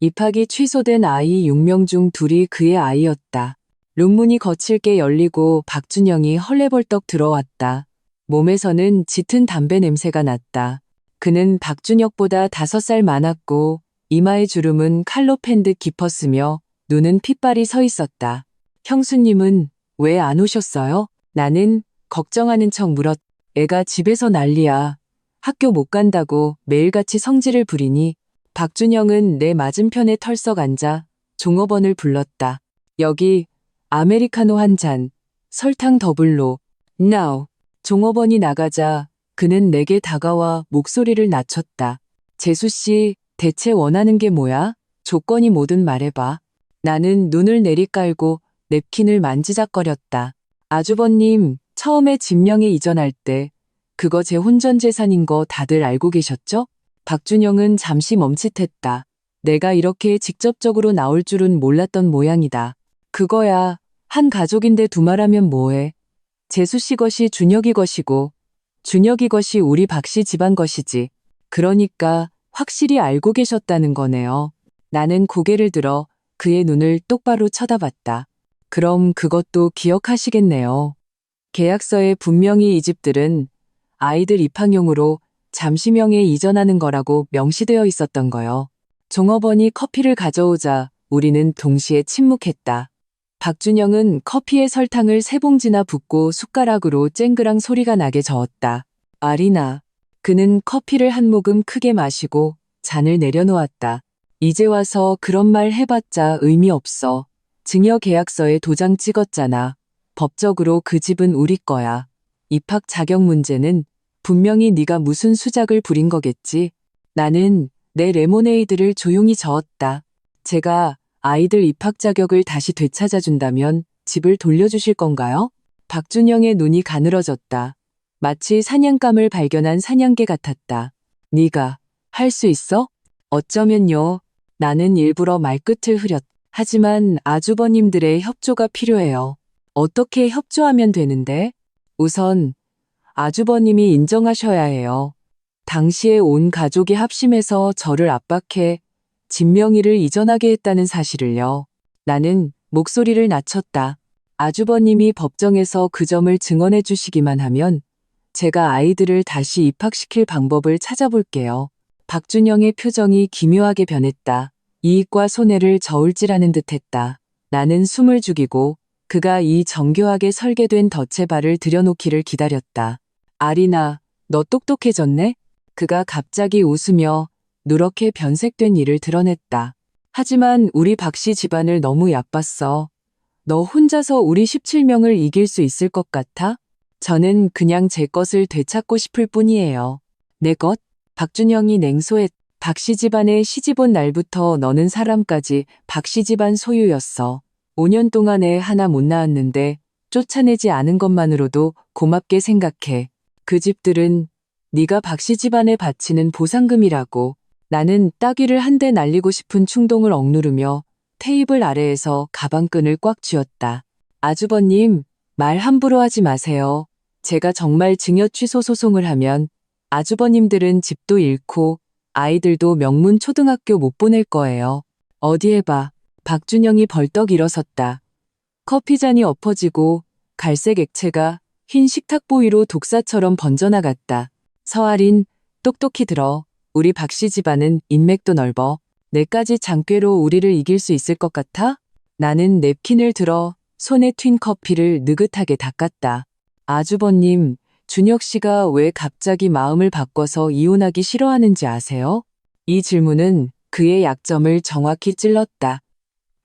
입학이 취소된 아이 6명 중 둘이 그의 아이였다. 룸문이 거칠게 열리고 박준영이 헐레벌떡 들어왔다. 몸에서는 짙은 담배 냄새가 났다. 그는 박준혁보다 5살 많았고 이마의 주름은 칼로 팬 듯 깊었으며 눈은 핏발이 서 있었다. 형수님은 왜 안 오셨어요? 나는 걱정하는 척 물었. 애가 집에서 난리야. 학교 못 간다고 매일같이 성질을 부리니 박준영은 내 맞은편에 털썩 앉아 종업원을 불렀다. 여기 아메리카노 한 잔, 설탕 더블로, now. 종업원이 나가자 그는 내게 다가와 목소리를 낮췄다. 재수씨, 대체 원하는 게 뭐야? 조건이 뭐든 말해봐. 나는 눈을 내리깔고 냅킨을 만지작거렸다. 아주버님, 처음에 진명에 이전할 때 그거 제 혼전재산인 거 다들 알고 계셨죠? 박준영은 잠시 멈칫했다. 내가 이렇게 직접적으로 나올 줄은 몰랐던 모양이다. 그거야, 한 가족인데 두말하면 뭐해. 재수씨 것이 준혁이 것이고 준혁이 것이 우리 박씨 집안 것이지. 그러니까 확실히 알고 계셨다는 거네요. 나는 고개를 들어 그의 눈을 똑바로 쳐다봤다. 그럼 그것도 기억하시겠네요. 계약서에 분명히 이 집들은 아이들 입학용으로 잠시명에 이전하는 거라고 명시되어 있었던 거요. 종업원이 커피를 가져오자 우리는 동시에 침묵했다. 박준영은 커피에 설탕을 3봉지나 붓고 숟가락으로 쨍그랑 소리가 나게 저었다. 아리나. 그는 커피를 한 모금 크게 마시고 잔을 내려놓았다. 이제 와서 그런 말 해봤자 의미 없어. 증여 계약서에 도장 찍었잖아. 법적으로 그 집은 우리 거야. 입학 자격 문제는 분명히 네가 무슨 수작을 부린 거겠지. 나는 내 레모네이드를 조용히 저었다. 제가 아이들 입학 자격을 다시 되찾아준다면 집을 돌려주실 건가요? 박준영의 눈이 가늘어졌다. 마치 사냥감을 발견한 사냥개 같았다. 네가 할 수 있어? 어쩌면요. 나는 일부러 말끝을 흐렸다. 하지만 아주버님들의 협조가 필요해요. 어떻게 협조하면 되는데? 우선 아주버님이 인정하셔야 해요. 당시에 온 가족이 합심해서 저를 압박해 진명이를 이전하게 했다는 사실을요. 나는 목소리를 낮췄다. 아주버님이 법정에서 그 점을 증언해 주시기만 하면 제가 아이들을 다시 입학시킬 방법을 찾아볼게요. 박준영의 표정이 기묘하게 변했다. 이익과 손해를 저울질하는 듯했다. 나는 숨을 죽이고 그가 이 정교하게 설계된 덫에 발을 들여놓기를 기다렸다. 아리나, 너 똑똑해졌네? 그가 갑자기 웃으며 누렇게 변색된 이를 드러냈다. 하지만 우리 박씨 집안을 너무 얕봤어. 너 혼자서 우리 17명을 이길 수 있을 것 같아? 저는 그냥 제 것을 되찾고 싶을 뿐이에요. 내 것? 박준영이 냉소했다. 박씨 집안에 시집온 날부터 너는 사람까지 박씨 집안 소유였어. 5년 동안에 하나 못 낳았는데 쫓아내지 않은 것만으로도 고맙게 생각해. 그 집들은 네가 박씨 집안에 바치는 보상금이라고. 나는 따귀를 한 대 날리고 싶은 충동을 억누르며 테이블 아래에서 가방끈을 꽉 쥐었다. 아주버님, 말 함부로 하지 마세요. 제가 정말 증여 취소 소송을 하면 아주버님들은 집도 잃고 아이들도 명문 초등학교 못 보낼 거예요. 어디 해봐. 박준영이 벌떡 일어섰다. 커피잔이 엎어지고 갈색 액체가 흰 식탁보 위로 독사처럼 번져나갔다. 서아린, 똑똑히 들어. 우리 박씨 집안은 인맥도 넓어. 내까지 장꾀로 우리를 이길 수 있을 것 같아? 나는 냅킨을 들어 손에 튄 커피를 느긋하게 닦았다. 아주버님, 준혁 씨가 왜 갑자기 마음을 바꿔서 이혼하기 싫어하는지 아세요? 이 질문은 그의 약점을 정확히 찔렀다.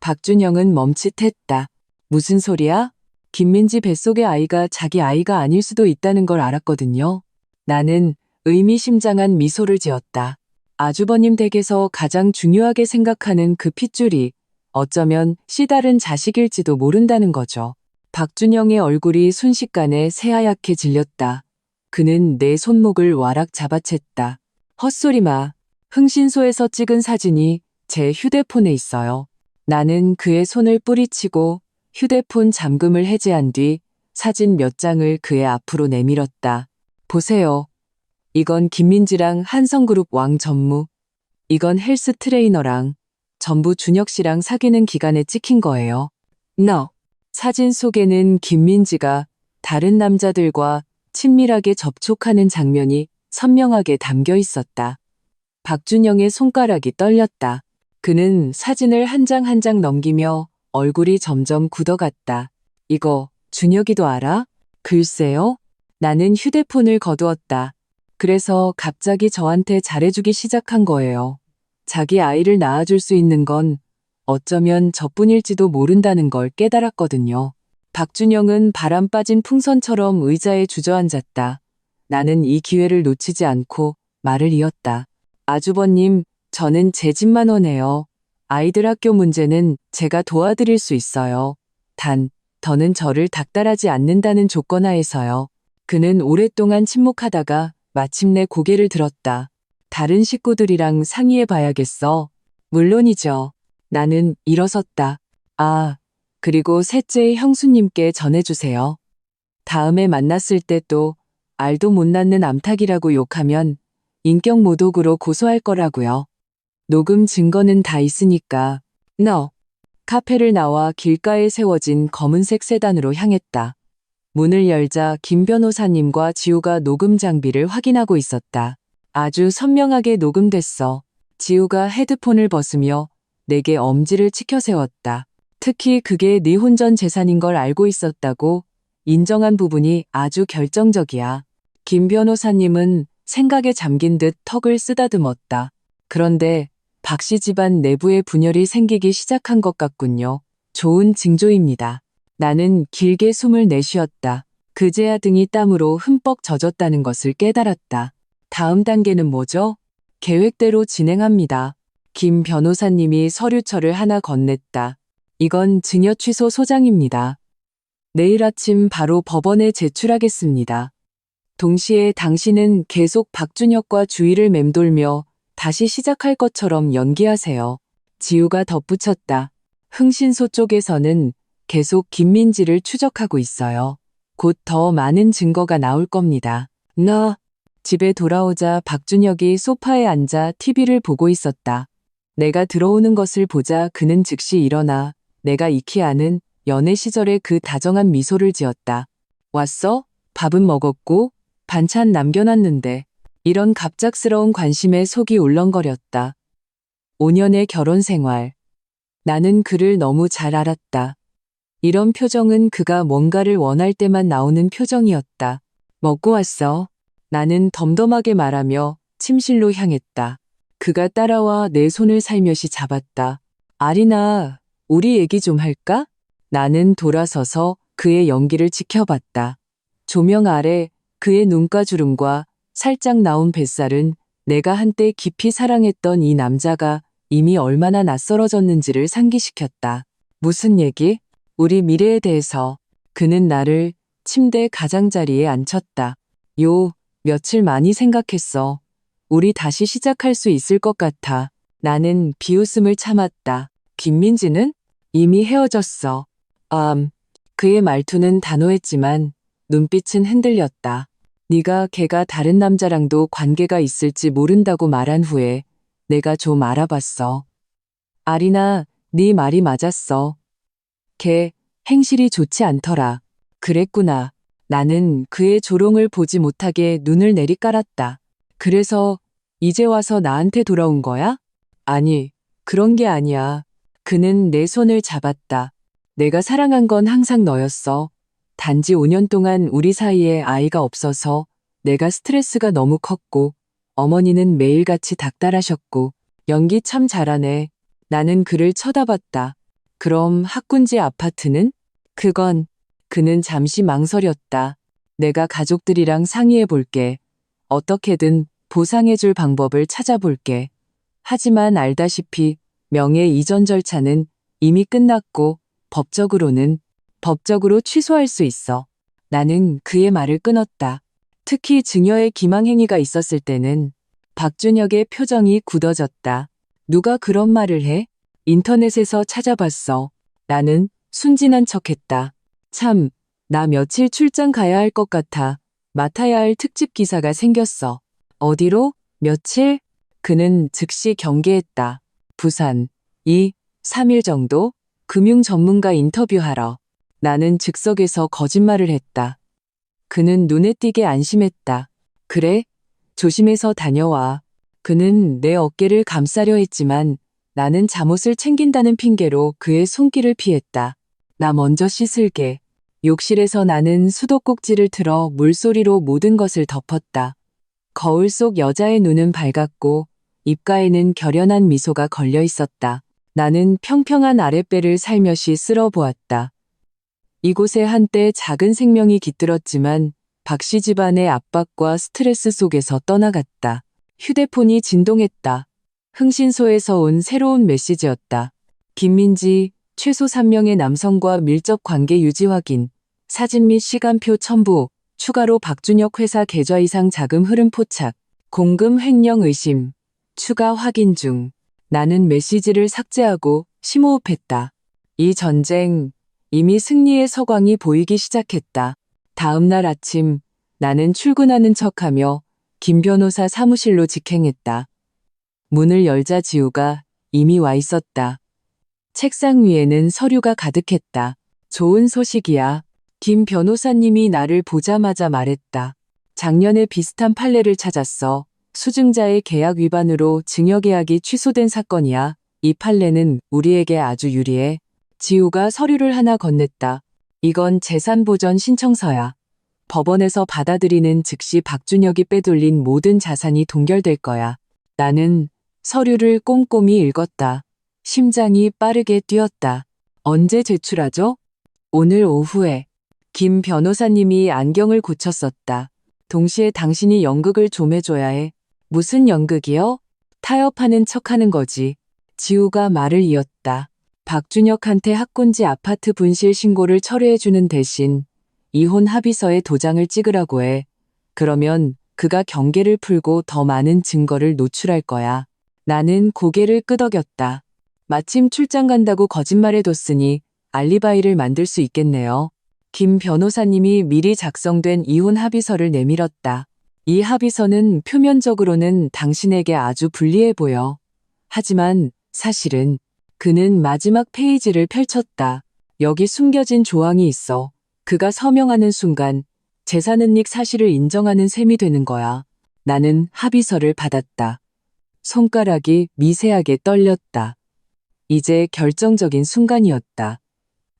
박준영은 멈칫했다. 무슨 소리야? 김민지 뱃속의 아이가 자기 아이가 아닐 수도 있다는 걸 알았거든요. 나는 의미심장한 미소를 지었다. 아주버님 댁에서 가장 중요하게 생각하는 그 핏줄이 어쩌면 씨다른 자식일지도 모른다는 거죠. 박준영의 얼굴이 순식간에 새하얗게 질렸다. 그는 내 손목을 와락 잡아챘다. 헛소리 마. 흥신소에서 찍은 사진이 제 휴대폰에 있어요. 나는 그의 손을 뿌리치고 휴대폰 잠금을 해제한 뒤 사진 몇 장을 그의 앞으로 내밀었다. 보세요. 이건 김민지랑 한성그룹 왕 전무. 이건 헬스 트레이너랑 전부 준혁 씨랑 사귀는 기간에 찍힌 거예요. No. 사진 속에는 김민지가 다른 남자들과 친밀하게 접촉하는 장면이 선명하게 담겨 있었다. 박준영의 손가락이 떨렸다. 그는 사진을 한 장 한 장 넘기며 얼굴이 점점 굳어갔다. 이거 준혁이도 알아? 글쎄요. 나는 휴대폰을 거두었다. 그래서 갑자기 저한테 잘해주기 시작한 거예요. 자기 아이를 낳아줄 수 있는 건 어쩌면 저뿐일지도 모른다는 걸 깨달았거든요. 박준영은 바람 빠진 풍선처럼 의자에 주저앉았다. 나는 이 기회를 놓치지 않고 말을 이었다. 아주버님, 저는 제 집만 원해요. 아이들 학교 문제는 제가 도와드릴 수 있어요. 단, 더는 저를 닥달하지 않는다는 조건 하에서요. 그는 오랫동안 침묵하다가 마침내 고개를 들었다. 다른 식구들이랑 상의해 봐야겠어. 물론이죠. 나는 일어섰다. 아, 그리고 셋째의 형수님께 전해주세요. 다음에 만났을 때 또 알도 못 낳는 암탉이라고 욕하면 인격 모독으로 고소할 거라고요. 녹음 증거는 다 있으니까. 너. 카페를 나와 길가에 세워진 검은색 세단으로 향했다. 문을 열자 김 변호사님과 지우가 녹음 장비를 확인하고 있었다. 아주 선명하게 녹음됐어. 지우가 헤드폰을 벗으며 내게 엄지를 치켜 세웠다. 특히 그게 네 혼전 재산인 걸 알고 있었다고 인정한 부분이 아주 결정적이야. 김 변호사님은 생각에 잠긴 듯 턱을 쓰다듬었다. 그런데 박 씨 집안 내부에 분열이 생기기 시작한 것 같군요. 좋은 징조입니다. 나는 길게 숨을 내쉬었다. 그제야 등이 땀으로 흠뻑 젖었다는 것을 깨달았다. 다음 단계는 뭐죠? 계획대로 진행합니다. 김 변호사님이 서류철을 하나 건넸다. 이건 증여 취소 소장입니다. 내일 아침 바로 법원에 제출하겠습니다. 동시에 당신은 계속 박준혁과 주위를 맴돌며 다시 시작할 것처럼 연기하세요. 지우가 덧붙였다. 흥신소 쪽에서는 계속 김민지를 추적하고 있어요. 곧 더 많은 증거가 나올 겁니다. 집에 돌아오자 박준혁이 소파에 앉아 TV를 보고 있었다. 내가 들어오는 것을 보자 그는 즉시 일어나 내가 익히 아는 연애 시절의 그 다정한 미소를 지었다. 왔어? 밥은 먹었고 반찬 남겨놨는데. 이런 갑작스러운 관심에 속이 울렁거렸다. 5년의 결혼 생활. 나는 그를 너무 잘 알았다. 이런 표정은 그가 뭔가를 원할 때만 나오는 표정이었다. 먹고 왔어. 나는 덤덤하게 말하며 침실로 향했다. 그가 따라와 내 손을 살며시 잡았다. 아리나, 우리 얘기 좀 할까? 나는 돌아서서 그의 연기를 지켜봤다. 조명 아래 그의 눈가주름과 살짝 나온 뱃살은 내가 한때 깊이 사랑했던 이 남자가 이미 얼마나 낯설어졌는지를 상기시켰다. 무슨 얘기? 우리 미래에 대해서. 그는 나를 침대 가장자리에 앉혔다. 며칠 많이 생각했어. 우리 다시 시작할 수 있을 것 같아. 나는 비웃음을 참았다. 김민지는? 이미 헤어졌어. 그의 말투는 단호했지만 눈빛은 흔들렸다. 네가 걔가 다른 남자랑도 관계가 있을지 모른다고 말한 후에 내가 좀 알아봤어. 아리나, 네 말이 맞았어. 걔 행실이 좋지 않더라. 그랬구나. 나는 그의 조롱을 보지 못하게 눈을 내리깔았다. 그래서 이제 와서 나한테 돌아온 거야? 아니, 그런 게 아니야. 그는 내 손을 잡았다. 내가 사랑한 건 항상 너였어. 단지 5년 동안 우리 사이에 아이가 없어서 내가 스트레스가 너무 컸고 어머니는 매일같이 닥달하셨고. 연기 참 잘하네. 나는 그를 쳐다봤다. 그럼 학군지 아파트는? 그는 잠시 망설였다. 내가 가족들이랑 상의해 볼게. 어떻게든 보상해줄 방법을 찾아볼게. 하지만 알다시피 명예 이전 절차는 이미 끝났고 법적으로 취소할 수 있어. 나는 그의 말을 끊었다. 특히 증여의 기망행위가 있었을 때는 박준혁의 표정이 굳어졌다. 누가 그런 말을 해? 인터넷에서 찾아봤어. 나는 순진한 척했다. 참, 나 며칠 출장 가야 할 것 같아. 맡아야 할 특집 기사가 생겼어. 어디로? 며칠? 그는 즉시 경계했다. 부산. 2, 3일 정도? 금융 전문가 인터뷰하러. 나는 즉석에서 거짓말을 했다. 그는 눈에 띄게 안심했다. 그래? 조심해서 다녀와. 그는 내 어깨를 감싸려 했지만 나는 잠옷을 챙긴다는 핑계로 그의 손길을 피했다. 나 먼저 씻을게. 욕실에서 나는 수도꼭지를 틀어 물소리로 모든 것을 덮었다. 거울 속 여자의 눈은 밝았고 입가에는 결연한 미소가 걸려 있었다. 나는 평평한 아랫배를 살며시 쓸어보았다. 이곳에 한때 작은 생명이 깃들었지만 박씨 집안의 압박과 스트레스 속에서 떠나갔다. 휴대폰이 진동했다. 흥신소에서 온 새로운 메시지였다. 김민지, 최소 3명의 남성과 밀접 관계 유지 확인, 사진 및 시간표 첨부, 추가로 박준혁 회사 계좌 이상 자금 흐름 포착, 공금 횡령 의심, 추가 확인 중. 나는 메시지를 삭제하고 심호흡했다. 이 전쟁, 이미 승리의 서광이 보이기 시작했다. 다음 날 아침, 나는 출근하는 척하며 김 변호사 사무실로 직행했다. 문을 열자 지우가 이미 와 있었다. 책상 위에는 서류가 가득했다. 좋은 소식이야. 김 변호사님이 나를 보자마자 말했다. 작년에 비슷한 판례를 찾았어. 수증자의 계약 위반으로 증여계약이 취소된 사건이야. 이 판례는 우리에게 아주 유리해. 지우가 서류를 하나 건넸다. 이건 재산보전 신청서야. 법원에서 받아들이는 즉시 박준혁이 빼돌린 모든 자산이 동결될 거야. 나는 서류를 꼼꼼히 읽었다. 심장이 빠르게 뛰었다. 언제 제출하죠? 오늘 오후에. 김 변호사님이 안경을 고쳤었다. 동시에 당신이 연극을 좀 해줘야 해. 무슨 연극이요? 타협하는 척하는 거지. 지우가 말을 이었다. 박준혁한테 학군지 아파트 분실 신고를 철회해주는 대신 이혼 합의서에 도장을 찍으라고 해. 그러면 그가 경계를 풀고 더 많은 증거를 노출할 거야. 나는 고개를 끄덕였다. 마침 출장 간다고 거짓말해뒀으니 알리바이를 만들 수 있겠네요. 김 변호사님이 미리 작성된 이혼 합의서를 내밀었다. 이 합의서는 표면적으로는 당신에게 아주 불리해 보여. 하지만 사실은 그는 마지막 페이지를 펼쳤다. 여기 숨겨진 조항이 있어. 그가 서명하는 순간 재산은닉 사실을 인정하는 셈이 되는 거야. 나는 합의서를 받았다. 손가락이 미세하게 떨렸다. 이제 결정적인 순간이었다.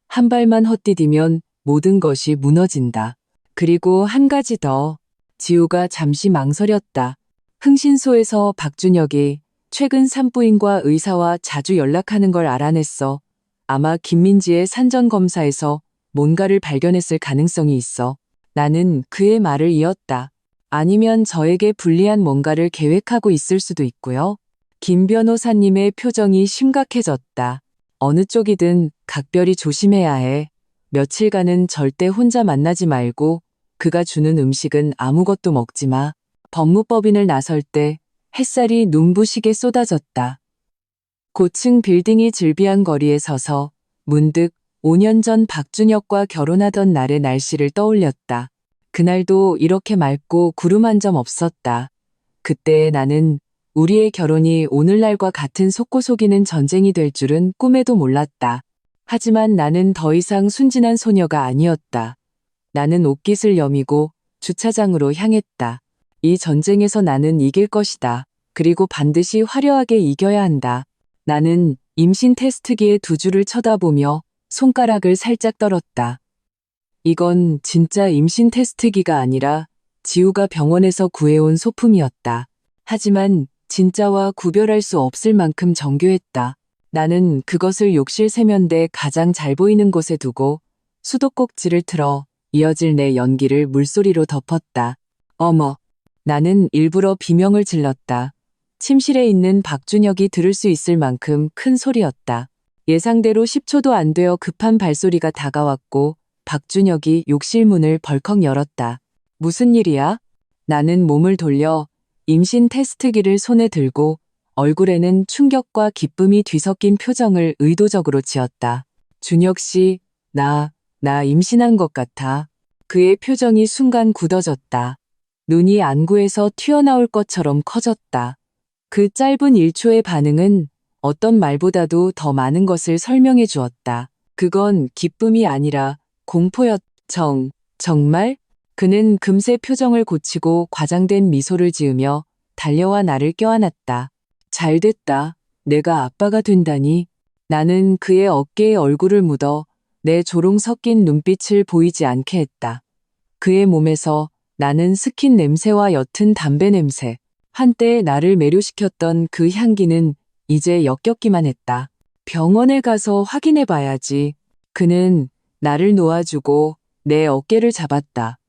한 발만 헛디디면 모든 것이 무너진다. 그리고 한 가지 더. 지우가 잠시 망설였다. 흥신소에서 박준혁이 최근 산부인과 의사와 자주 연락하는 걸 알아냈어. 아마 김민지의 산전검사에서 뭔가를 발견했을 가능성이 있어. 나는 그의 말을 이었다. 아니면 저에게 불리한 뭔가를 계획하고 있을 수도 있고요. 김 변호사님의 표정이 심각해졌다. 어느 쪽이든 각별히 조심해야 해. 며칠간은 절대 혼자 만나지 말고 그가 주는 음식은 아무것도 먹지 마. 법무법인을 나설 때 햇살이 눈부시게 쏟아졌다. 고층 빌딩이 즐비한 거리에 서서 문득 5년 전 박준혁과 결혼하던 날의 날씨를 떠올렸다. 그날도 이렇게 맑고 구름 한 점 없었다. 그때 나는 우리의 결혼이 오늘날과 같은 속고속이는 전쟁이 될 줄은 꿈에도 몰랐다. 하지만 나는 더 이상 순진한 소녀가 아니었다. 나는 옷깃을 여미고 주차장으로 향했다. 이 전쟁에서 나는 이길 것이다. 그리고 반드시 화려하게 이겨야 한다. 나는 임신 테스트기의 두 줄을 쳐다보며 손가락을 살짝 떨었다. 이건 진짜 임신 테스트기가 아니라 지우가 병원에서 구해온 소품이었다. 하지만 진짜와 구별할 수 없을 만큼 정교했다. 나는 그것을 욕실 세면대 가장 잘 보이는 곳에 두고 수도꼭지를 틀어 이어질 내 연기를 물소리로 덮었다. 어머, 나는 일부러 비명을 질렀다. 침실에 있는 박준혁이 들을 수 있을 만큼 큰 소리였다. 예상대로 10초도 안 되어 급한 발소리가 다가왔고 박준혁이 욕실 문을 벌컥 열었다. 무슨 일이야? 나는 몸을 돌려 임신 테스트기를 손에 들고 얼굴에는 충격과 기쁨이 뒤섞인 표정을 의도적으로 지었다. 준혁 씨, 나 임신한 것 같아. 그의 표정이 순간 굳어졌다. 눈이 안구에서 튀어나올 것처럼 커졌다. 그 짧은 1초의 반응은 어떤 말보다도 더 많은 것을 설명해 주었다. 그건 기쁨이 아니라 공포였. 정말? 그는 금세 표정을 고치고 과장된 미소를 지으며 달려와 나를 껴안았다. 잘 됐다. 내가 아빠가 된다니. 나는 그의 어깨에 얼굴을 묻어 내 조롱 섞인 눈빛을 보이지 않게 했다. 그의 몸에서 나는 스킨 냄새와 옅은 담배 냄새, 한때 나를 매료시켰던 그 향기는 이제 역겹기만 했다. 병원에 가서 확인해 봐야지. 그는 나를 놓아주고 내 어깨를 잡았다.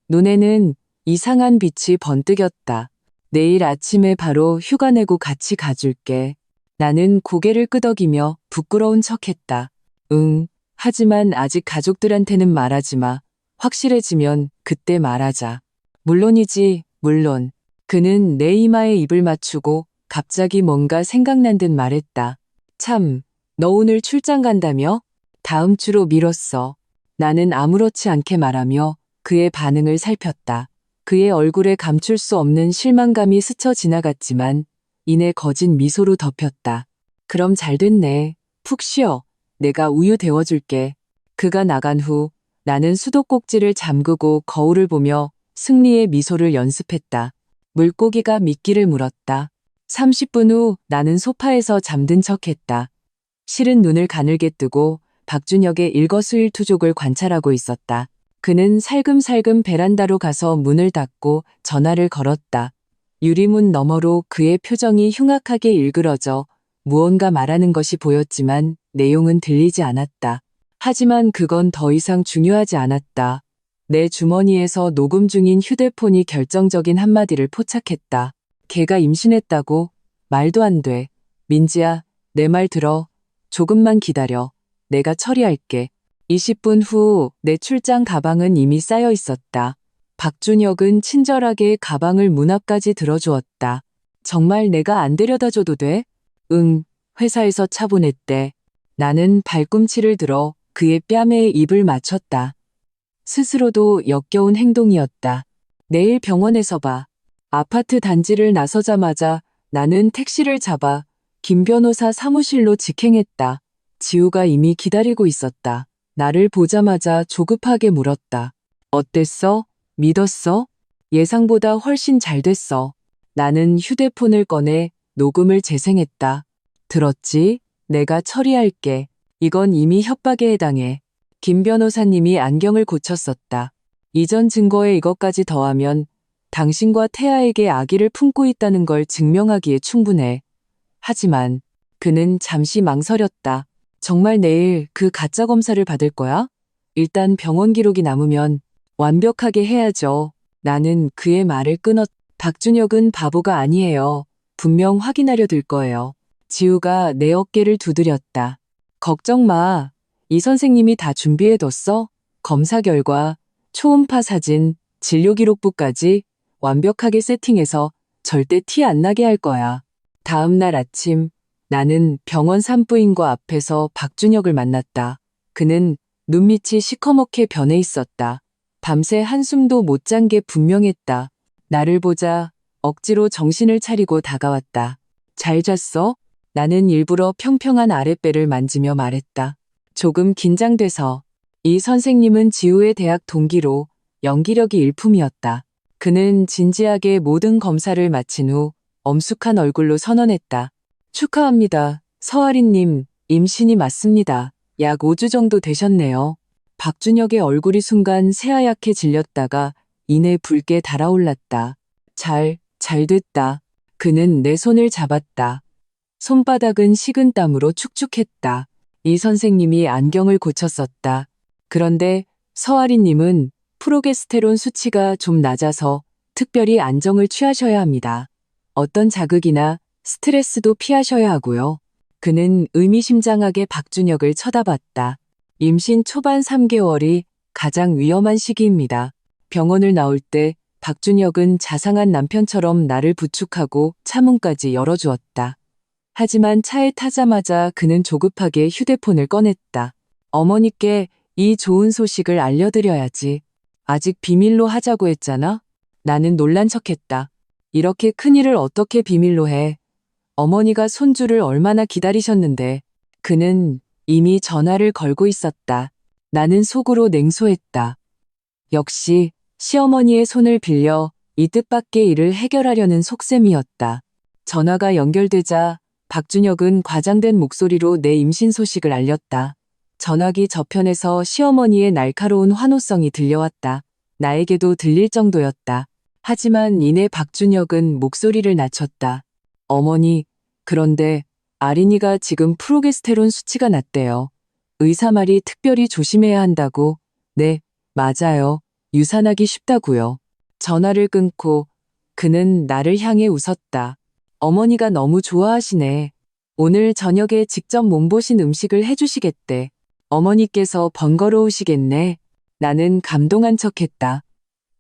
눈에는 이상한 빛이 번뜩였다. 내일 아침에 바로 휴가 내고 같이 가줄게. 나는 고개를 끄덕이며 부끄러운 척했다. 응, 하지만 아직 가족들한테는 말하지 마. 확실해지면 그때 말하자. 물론이지, 물론. 그는 내 이마에 입을 맞추고 갑자기 뭔가 생각난 듯 말했다. 참, 너 오늘 출장 간다며? 다음 주로 미뤘어. 나는 아무렇지 않게 말하며 그의 반응을 살폈다. 그의 얼굴에 감출 수 없는 실망감이 스쳐 지나갔지만 이내 거짓 미소로 덮였다. 그럼 잘 됐네. 푹 쉬어. 내가 우유 데워줄게. 그가 나간 후 나는 수도꼭지를 잠그고 거울을 보며 승리의 미소를 연습했다. 물고기가 미끼를 물었다. 30분 후 나는 소파에서 잠든 척했다. 실은 눈을 가늘게 뜨고 박준혁의 일거수일투족을 관찰하고 있었다. 그는 살금살금 베란다로 가서 문을 닫고 전화를 걸었다. 유리문 너머로 그의 표정이 흉악하게 일그러져 무언가 말하는 것이 보였지만 내용은 들리지 않았다. 하지만 그건 더 이상 중요하지 않았다. 내 주머니에서 녹음 중인 휴대폰이 결정적인 한마디를 포착했다. 걔가 임신했다고? 말도 안 돼. 민지야, 내 말 들어. 조금만 기다려. 내가 처리할게. 20분 후 내 출장 가방은 이미 쌓여 있었다. 박준혁은 친절하게 가방을 문 앞까지 들어주었다. 정말 내가 안 데려다 줘도 돼? 응, 회사에서 차 보냈대. 나는 발꿈치를 들어 그의 뺨에 입을 맞췄다. 스스로도 역겨운 행동이었다. 내일 병원에서 봐. 아파트 단지를 나서자마자 나는 택시를 잡아 김 변호사 사무실로 직행했다. 지우가 이미 기다리고 있었다. 나를 보자마자 조급하게 물었다. 어땠어? 믿었어? 예상보다 훨씬 잘 됐어. 나는 휴대폰을 꺼내 녹음을 재생했다. 들었지? 내가 처리할게. 이건 이미 협박에 해당해. 김 변호사님이 안경을 고쳤었다. 이전 증거에 이것까지 더하면 당신과 태아에게 아기를 품고 있다는 걸 증명하기에 충분해. 하지만 그는 잠시 망설였다. 정말 내일 그 가짜 검사를 받을 거야? 일단 병원 기록이 남으면 완벽하게 해야죠. 나는 그의 말을 끊었. 박준혁은 바보가 아니에요. 분명 확인하려 들 거예요. 지우가 내 어깨를 두드렸다. 걱정 마. 이 선생님이 다 준비해뒀어. 검사 결과, 초음파 사진, 진료 기록부까지 완벽하게 세팅해서 절대 티 안 나게 할 거야. 다음 날 아침 나는 병원 산부인과 앞에서 박준혁을 만났다. 그는 눈밑이 시커멓게 변해 있었다. 밤새 한숨도 못 잔 게 분명했다. 나를 보자 억지로 정신을 차리고 다가왔다. 잘 잤어? 나는 일부러 평평한 아랫배를 만지며 말했다. 조금 긴장돼서. 이 선생님은 지우의 대학 동기로 연기력이 일품이었다. 그는 진지하게 모든 검사를 마친 후 엄숙한 얼굴로 선언했다. 축하합니다. 서아리님, 임신이 맞습니다. 약 5주 정도 되셨네요. 박준혁의 얼굴이 순간 새하얗게 질렸다가 이내 붉게 달아올랐다. 잘 됐다. 그는 내 손을 잡았다. 손바닥은 식은 땀으로 축축했다. 이 선생님이 안경을 고쳤었다. 그런데 서아리님은 프로게스테론 수치가 좀 낮아서 특별히 안정을 취하셔야 합니다. 어떤 자극이나 스트레스도 피하셔야 하고요. 그는 의미심장하게 박준혁을 쳐다봤다. 임신 초반 3개월이 가장 위험한 시기입니다. 병원을 나올 때 박준혁은 자상한 남편처럼 나를 부축하고 차문까지 열어주었다. 하지만 차에 타자마자 그는 조급하게 휴대폰을 꺼냈다. 어머니께 이 좋은 소식을 알려드려야지. 아직 비밀로 하자고 했잖아? 나는 놀란 척했다. 이렇게 큰일을 어떻게 비밀로 해? 어머니가 손주를 얼마나 기다리셨는데. 그는 이미 전화를 걸고 있었다. 나는 속으로 냉소했다. 역시 시어머니의 손을 빌려 이 뜻밖의 일을 해결하려는 속셈이었다. 전화가 연결되자 박준혁은 과장된 목소리로 내 임신 소식을 알렸다. 전화기 저편에서 시어머니의 날카로운 환호성이 들려왔다. 나에게도 들릴 정도였다. 하지만 이내 박준혁은 목소리를 낮췄다. 어머니, 그런데 아린이가 지금 프로게스테론 수치가 낮대요. 의사 말이 특별히 조심해야 한다고. 네, 맞아요. 유산하기 쉽다고요. 전화를 끊고 그는 나를 향해 웃었다. 어머니가 너무 좋아하시네. 오늘 저녁에 직접 몸보신 음식을 해주시겠대. 어머니께서 번거로우시겠네. 나는 감동한 척했다.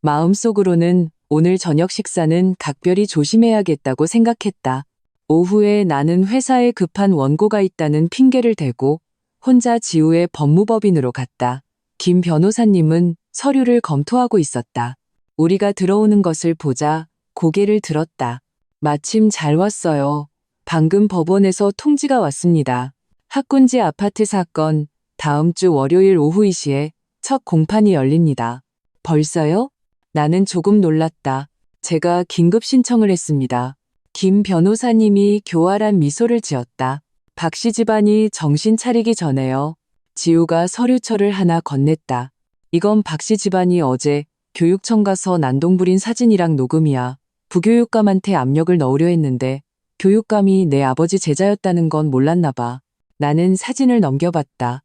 마음속으로는 오늘 저녁 식사는 각별히 조심해야겠다고 생각했다. 오후에 나는 회사에 급한 원고가 있다는 핑계를 대고 혼자 지우의 법무법인으로 갔다. 김 변호사님은 서류를 검토하고 있었다. 우리가 들어오는 것을 보자 고개를 들었다. 마침 잘 왔어요. 방금 법원에서 통지가 왔습니다. 학군지 아파트 사건 다음 주 월요일 오후 2시에 첫 공판이 열립니다. 벌써요? 나는 조금 놀랐다. 제가 긴급 신청을 했습니다. 김 변호사님이 교활한 미소를 지었다. 박 씨 집안이 정신 차리기 전에요. 지우가 서류철을 하나 건넸다. 이건 박 씨 집안이 어제 교육청 가서 난동 부린 사진이랑 녹음이야. 부교육감한테 압력을 넣으려 했는데 교육감이 내 아버지 제자였다는 건 몰랐나 봐. 나는 사진을 넘겨봤다.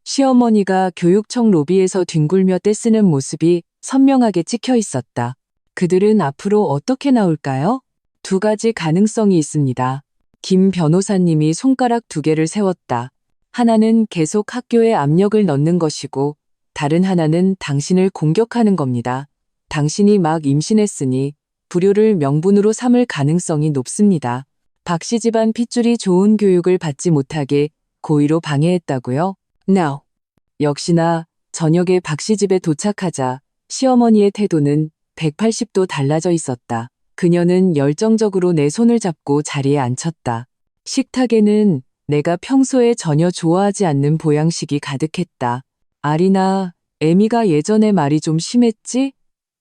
시어머니가 교육청 로비에서 뒹굴며 떼쓰는 모습이 선명하게 찍혀 있었다. 그들은 앞으로 어떻게 나올까요? 두 가지 가능성이 있습니다. 김 변호사님이 손가락 두 개를 세웠다. 하나는 계속 학교에 압력을 넣는 것이고 다른 하나는 당신을 공격하는 겁니다. 당신이 막 임신했으니 불효를 명분으로 삼을 가능성이 높습니다. 박 씨 집안 핏줄이 좋은 교육을 받지 못하게 고의로 방해했다고요? Now. 역시나 저녁에 박 씨 집에 도착하자 시어머니의 태도는 180도 달라져 있었다. 그녀는 열정적으로 내 손을 잡고 자리에 앉혔다. 식탁에는 내가 평소에 전혀 좋아하지 않는 보양식이 가득했다. 아리나, 에미가 예전에 말이 좀 심했지?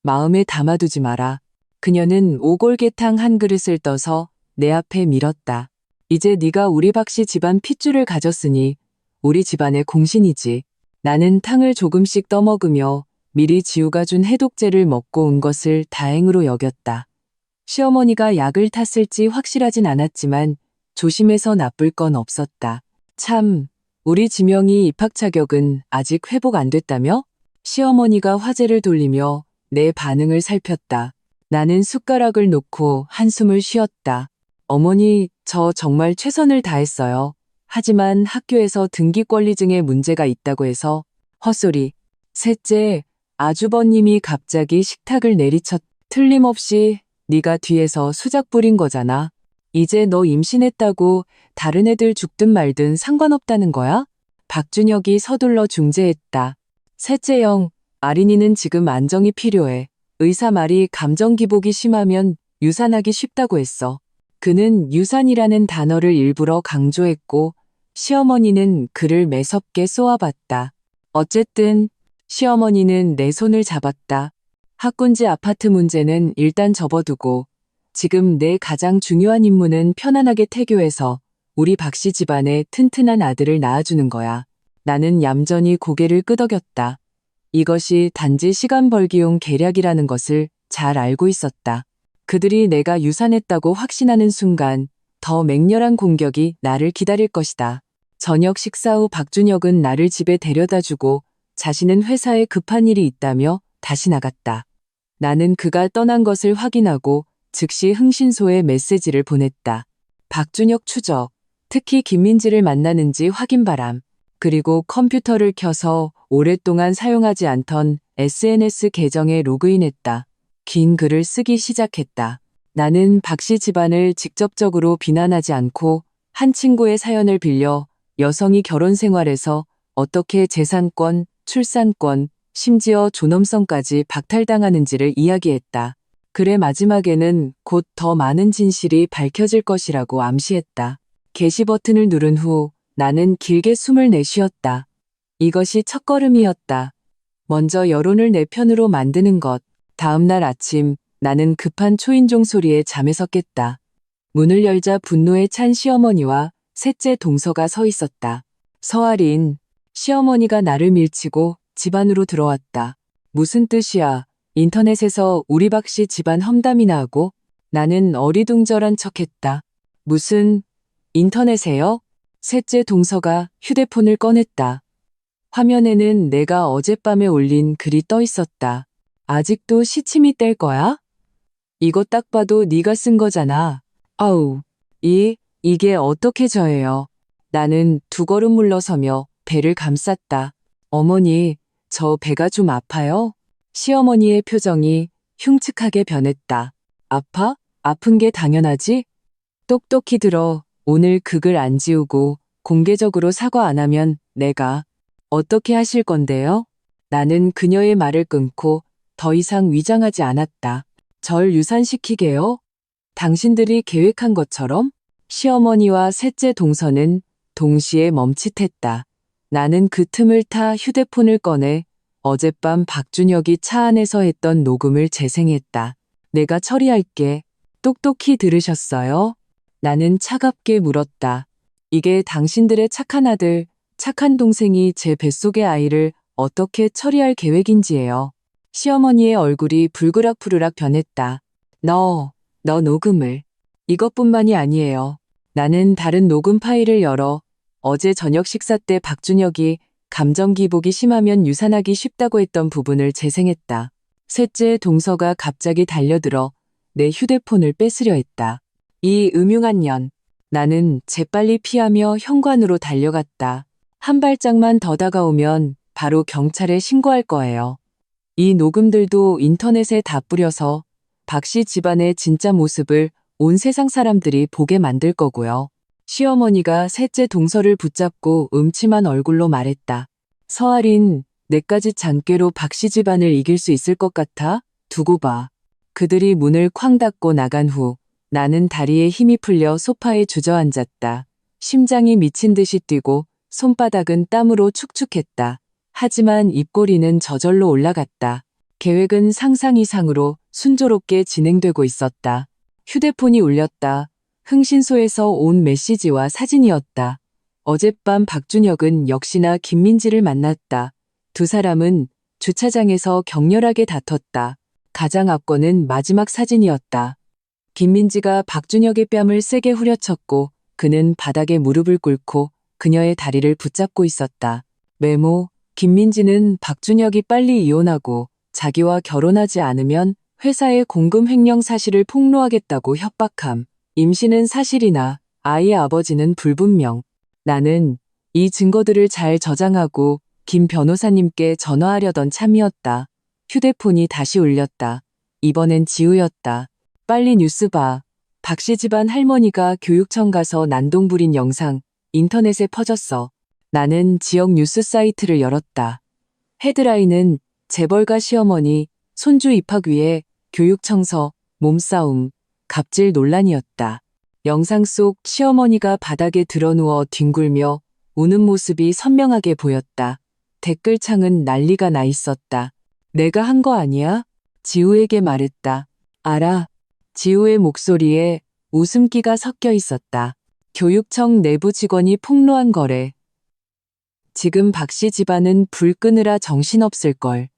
마음에 담아두지 마라. 그녀는 오골계탕 한 그릇을 떠서 내 앞에 밀었다. 이제 네가 우리 박 씨 집안 핏줄을 가졌으니 우리 집안의 공신이지. 나는 탕을 조금씩 떠먹으며 미리 지우가 준 해독제를 먹고 온 것을 다행으로 여겼다. 시어머니가 약을 탔을지 확실하진 않았지만 조심해서 나쁠 건 없었다. 참, 우리 지명이 입학 자격은 아직 회복 안 됐다며? 시어머니가 화제를 돌리며 내 반응을 살폈다. 나는 숟가락을 놓고 한숨을 쉬었다. 어머니, 저 정말 최선을 다했어요. 하지만 학교에서 등기권리증에 문제가 있다고 해서 헛소리. 셋째, 아주버님이 갑자기 식탁을 내리쳤. 틀림없이 네가 뒤에서 수작 부린 거잖아. 이제 너 임신했다고 다른 애들 죽든 말든 상관없다는 거야? 박준혁이 서둘러 중재했다. 셋째 형, 아린이는 지금 안정이 필요해. 의사 말이 감정 기복이 심하면 유산하기 쉽다고 했어. 그는 유산이라는 단어를 일부러 강조했고 시어머니는 그를 매섭게 쏘아봤다. 어쨌든 시어머니는 내 손을 잡았다. 학군지 아파트 문제는 일단 접어두고 지금 내 가장 중요한 임무는 편안하게 태교해서 우리 박씨 집안에 튼튼한 아들을 낳아주는 거야. 나는 얌전히 고개를 끄덕였다. 이것이 단지 시간 벌기용 계략이라는 것을 잘 알고 있었다. 그들이 내가 유산했다고 확신하는 순간 더 맹렬한 공격이 나를 기다릴 것이다. 저녁 식사 후 박준혁은 나를 집에 데려다주고 자신은 회사에 급한 일이 있다며 다시 나갔다. 나는 그가 떠난 것을 확인하고 즉시 흥신소에 메시지를 보냈다. 박준혁 추적, 특히 김민지를 만나는지 확인 바람. 그리고 컴퓨터를 켜서 오랫동안 사용하지 않던 SNS 계정에 로그인했다. 긴 글을 쓰기 시작했다. 나는 박 씨 집안을 직접적으로 비난하지 않고 한 친구의 사연을 빌려 여성이 결혼 생활에서 어떻게 재산권, 출산권, 심지어 존엄성까지 박탈당하는지를 이야기했다. 글의 마지막에는 곧 더 많은 진실이 밝혀질 것이라고 암시했다. 게시 버튼을 누른 후 나는 길게 숨을 내쉬었다. 이것이 첫걸음이었다. 먼저 여론을 내 편으로 만드는 것. 다음 날 아침 나는 급한 초인종 소리에 잠에서 깼다. 문을 열자 분노에 찬 시어머니와 셋째 동서가 서 있었다. 서아린, 시어머니가 나를 밀치고 집 안으로 들어왔다. 무슨 뜻이야? 인터넷에서 우리 박 씨 집안 험담이나 하고? 나는 어리둥절한 척했다. 무슨 인터넷에요? 셋째 동서가 휴대폰을 꺼냈다. 화면에는 내가 어젯밤에 올린 글이 떠 있었다. 아직도 시침이 뗄 거야? 이거 딱 봐도 네가 쓴 거잖아. 아우, 이게 어떻게 저예요? 나는 두 걸음 물러서며 배를 감쌌다. 어머니, 저 배가 좀 아파요? 시어머니의 표정이 흉측하게 변했다. 아파? 아픈 게 당연하지? 똑똑히 들어. 오늘 그 글 안 지우고 공개적으로 사과 안 하면 내가 어떻게 하실 건데요? 나는 그녀의 말을 끊고 더 이상 위장하지 않았다. 절 유산시키게요? 당신들이 계획한 것처럼? 시어머니와 셋째 동서는 동시에 멈칫했다. 나는 그 틈을 타 휴대폰을 꺼내 어젯밤 박준혁이 차 안에서 했던 녹음을 재생했다. 내가 처리할게. 똑똑히 들으셨어요? 나는 차갑게 물었다. 이게 당신들의 착한 아들, 착한 동생이 제 뱃속의 아이를 어떻게 처리할 계획인지예요. 시어머니의 얼굴이 불그락부르락 변했다. 너 녹음을. 이것뿐만이 아니에요. 나는 다른 녹음 파일을 열어 어제 저녁 식사 때 박준혁이 감정 기복이 심하면 유산하기 쉽다고 했던 부분을 재생했다. 셋째 동서가 갑자기 달려들어 내 휴대폰을 뺏으려 했다. 이 음흉한 년. 나는 재빨리 피하며 현관으로 달려갔다. 한 발짝만 더 다가오면 바로 경찰에 신고할 거예요. 이 녹음들도 인터넷에 다 뿌려서 박 씨 집안의 진짜 모습을 온 세상 사람들이 보게 만들 거고요. 시어머니가 셋째 동서를 붙잡고 음침한 얼굴로 말했다. 서아린, 내까지 잔꾀로 박 씨 집안을 이길 수 있을 것 같아? 두고 봐. 그들이 문을 쾅 닫고 나간 후 나는 다리에 힘이 풀려 소파에 주저앉았다. 심장이 미친 듯이 뛰고 손바닥은 땀으로 축축했다. 하지만 입꼬리는 저절로 올라갔다. 계획은 상상 이상으로 순조롭게 진행되고 있었다. 휴대폰이 울렸다. 흥신소에서 온 메시지와 사진이었다. 어젯밤 박준혁은 역시나 김민지를 만났다. 두 사람은 주차장에서 격렬하게 다퉜다. 가장 앞권은 마지막 사진이었다. 김민지가 박준혁의 뺨을 세게 후려쳤고 그는 바닥에 무릎을 꿇고 그녀의 다리를 붙잡고 있었다. 메모, 김민지는 박준혁이 빨리 이혼하고 자기와 결혼하지 않으면 회사의 공금 횡령 사실을 폭로하겠다고 협박함. 임신은 사실이나 아이의 아버지는 불분명. 나는 이 증거들을 잘 저장하고 김 변호사님께 전화하려던 참이었다. 휴대폰이 다시 울렸다. 이번엔 지우였다. 빨리 뉴스 봐. 박 씨 집안 할머니가 교육청 가서 난동 부린 영상 인터넷에 퍼졌어. 나는 지역 뉴스 사이트를 열었다. 헤드라인은 재벌가 시어머니, 손주 입학 위해 교육청서, 몸싸움, 갑질 논란이었다. 영상 속 시어머니가 바닥에 드러누워 뒹굴며 우는 모습이 선명하게 보였다. 댓글창은 난리가 나 있었다. 내가 한 거 아니야? 지우에게 말했다. 알아. 지우의 목소리에 웃음기가 섞여 있었다. 교육청 내부 직원이 폭로한 거래. 지금 박 씨 집안은 불 끄느라 정신없을걸.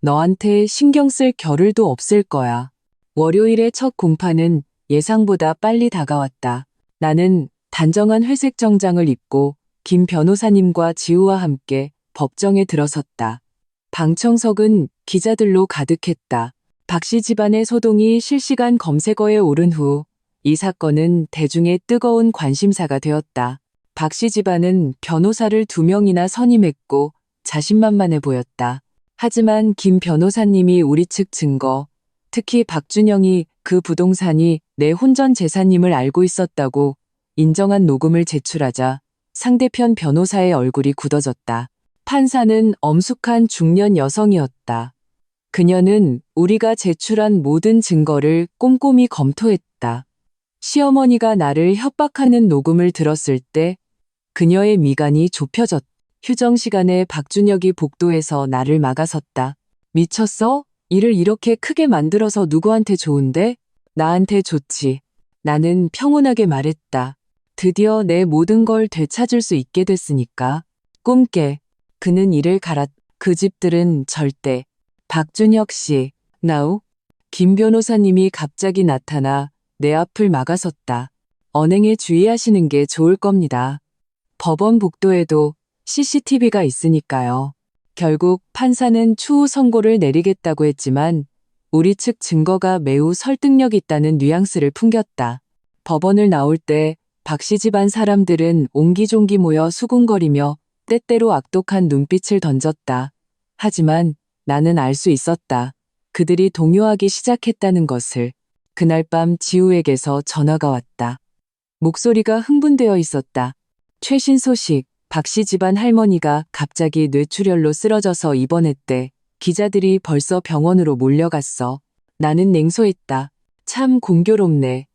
너한테 신경 쓸 겨를도 없을 거야. 월요일의 첫 공판은 예상보다 빨리 다가왔다. 나는 단정한 회색 정장을 입고 김 변호사님과 지우와 함께 법정에 들어섰다. 방청석은 기자들로 가득했다. 박씨 집안의 소동이 실시간 검색어에 오른 후 이 사건은 대중의 뜨거운 관심사가 되었다. 박씨 집안은 변호사를 2명이나 선임했고 자신만만해 보였다. 하지만 김 변호사님이 우리 측 증거, 특히 박준영이 그 부동산이 내 혼전 재산임을 알고 있었다고 인정한 녹음을 제출하자 상대편 변호사의 얼굴이 굳어졌다. 판사는 엄숙한 중년 여성이었다. 그녀는 우리가 제출한 모든 증거를 꼼꼼히 검토했다. 시어머니가 나를 협박하는 녹음을 들었을 때 그녀의 미간이 좁혀졌다. 휴정 시간에 박준혁이 복도에서 나를 막아섰다. 미쳤어? 일을 이렇게 크게 만들어서 누구한테 좋은데? 나한테 좋지. 나는 평온하게 말했다. 드디어 내 모든 걸 되찾을 수 있게 됐으니까. 꿈깨. 그는 이를 갈았. 그 집들은 절대. 박준혁 씨, now? 김 변호사님이 갑자기 나타나 내 앞을 막아섰다. 언행에 주의하시는 게 좋을 겁니다. 법원 복도에도 CCTV가 있으니까요. 결국 판사는 추후 선고를 내리겠다고 했지만 우리 측 증거가 매우 설득력 있다는 뉘앙스를 풍겼다. 법원을 나올 때 박씨 집안 사람들은 옹기종기 모여 수군거리며 때때로 악독한 눈빛을 던졌다. 하지만 나는 알 수 있었다. 그들이 동요하기 시작했다는 것을. 그날 밤 지우에게서 전화가 왔다. 목소리가 흥분되어 있었다. 최신 소식, 박씨 집안 할머니가 갑자기 뇌출혈로 쓰러져서 입원했대. 기자들이 벌써 병원으로 몰려갔어. 나는 냉소했다. 참 공교롭네.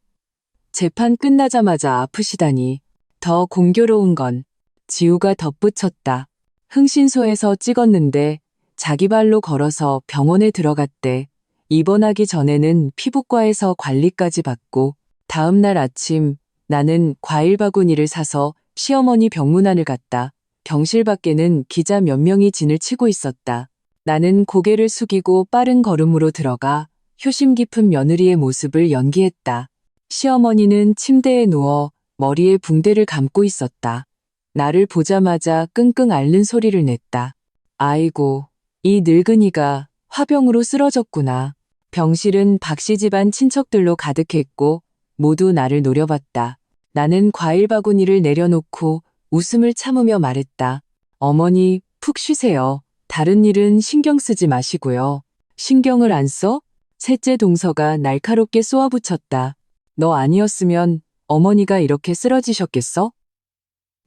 재판 끝나자마자 아프시다니. 더 공교로운 건 지우가 덧붙였다. 흥신소에서 찍었는데 자기 발로 걸어서 병원에 들어갔대. 입원하기 전에는 피부과에서 관리까지 받고 다음 날 아침 나는 과일 바구니를 사서 시어머니 병문안을 갔다. 병실 밖에는 기자 몇 명이 진을 치고 있었다. 나는 고개를 숙이고 빠른 걸음으로 들어가 효심 깊은 며느리의 모습을 연기했다. 시어머니는 침대에 누워 머리에 붕대를 감고 있었다. 나를 보자마자 끙끙 앓는 소리를 냈다. 아이고, 이 늙은이가 화병으로 쓰러졌구나. 병실은 박씨 집안 친척들로 가득했고 모두 나를 노려봤다. 나는 과일 바구니를 내려놓고 웃음을 참으며 말했다. 어머니, 푹 쉬세요. 다른 일은 신경 쓰지 마시고요. 신경을 안 써? 셋째 동서가 날카롭게 쏘아붙였다. 너 아니었으면 어머니가 이렇게 쓰러지셨겠어?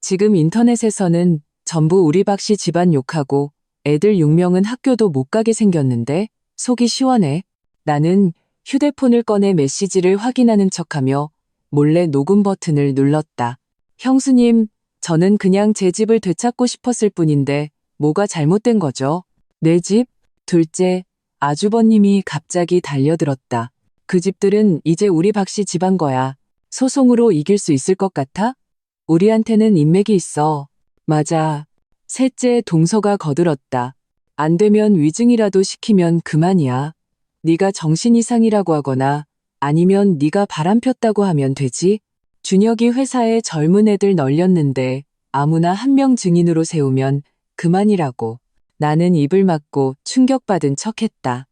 지금 인터넷에서는 전부 우리 박씨 집안 욕하고 애들 6명은 학교도 못 가게 생겼는데 속이 시원해. 나는 휴대폰을 꺼내 메시지를 확인하는 척하며 몰래 녹음 버튼을 눌렀다. 형수님, 저는 그냥 제 집을 되찾고 싶었을 뿐인데 뭐가 잘못된 거죠? 내 집? 둘째, 아주버님이 갑자기 달려들었다. 그 집들은 이제 우리 박씨 집안 거야. 소송으로 이길 수 있을 것 같아? 우리한테는 인맥이 있어. 맞아. 셋째 동서가 거들었다. 안 되면 위증이라도 시키면 그만이야. 네가 정신 이상이라고 하거나 아니면 네가 바람폈다고 하면 되지. 준혁이 회사에 젊은 애들 널렸는데 아무나 한 명 증인으로 세우면 그만이라고. 나는 입을 막고 충격받은 척했다.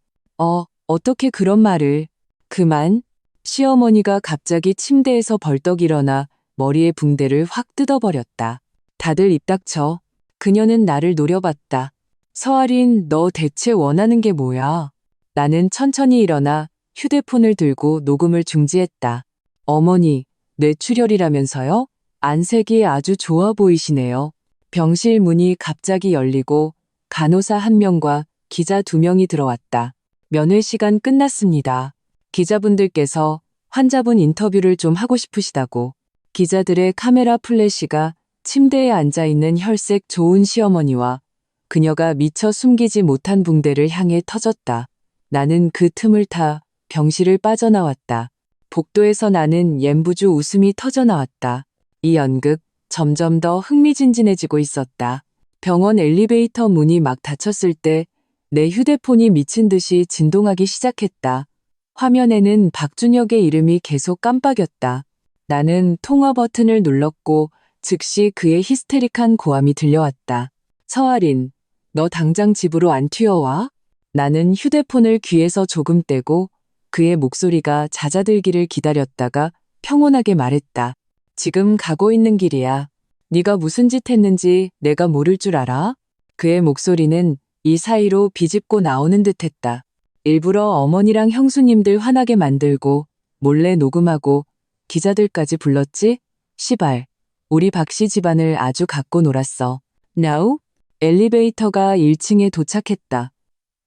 어떻게 그런 말을. 그만? 시어머니가 갑자기 침대에서 벌떡 일어나 머리에 붕대를 확 뜯어버렸다. 다들 입 닥쳐. 그녀는 나를 노려봤다. 서아린, 너 대체 원하는 게 뭐야? 나는 천천히 일어나 휴대폰을 들고 녹음을 중지했다. 어머니, 뇌출혈이라면서요? 안색이 아주 좋아 보이시네요. 병실 문이 갑자기 열리고 간호사 1명과 기자 2명이 들어왔다. 면회 시간 끝났습니다. 기자분들께서 환자분 인터뷰를 좀 하고 싶으시다고. 기자들의 카메라 플래시가 침대에 앉아있는 혈색 좋은 시어머니와 그녀가 미처 숨기지 못한 붕대를 향해 터졌다. 나는 그 틈을 타 병실을 빠져나왔다. 복도에서 나는 옌부주 웃음이 터져나왔다. 이 연극 점점 더 흥미진진해지고 있었다. 병원 엘리베이터 문이 막 닫혔을 때 내 휴대폰이 미친 듯이 진동하기 시작했다. 화면에는 박준혁의 이름이 계속 깜빡였다. 나는 통화 버튼을 눌렀고 즉시 그의 히스테릭한 고함이 들려왔다. 서아린, 너 당장 집으로 안 튀어와? 나는 휴대폰을 귀에서 조금 떼고 그의 목소리가 잦아들기를 기다렸다가 평온하게 말했다. 지금 가고 있는 길이야. 네가 무슨 짓 했는지 내가 모를 줄 알아? 그의 목소리는 이 사이로 비집고 나오는 듯했다. 일부러 어머니랑 형수님들 화나게 만들고 몰래 녹음하고 기자들까지 불렀지? 시발. 우리 박씨 집안을 아주 갖고 놀았어. Now? 엘리베이터가 1층에 도착했다.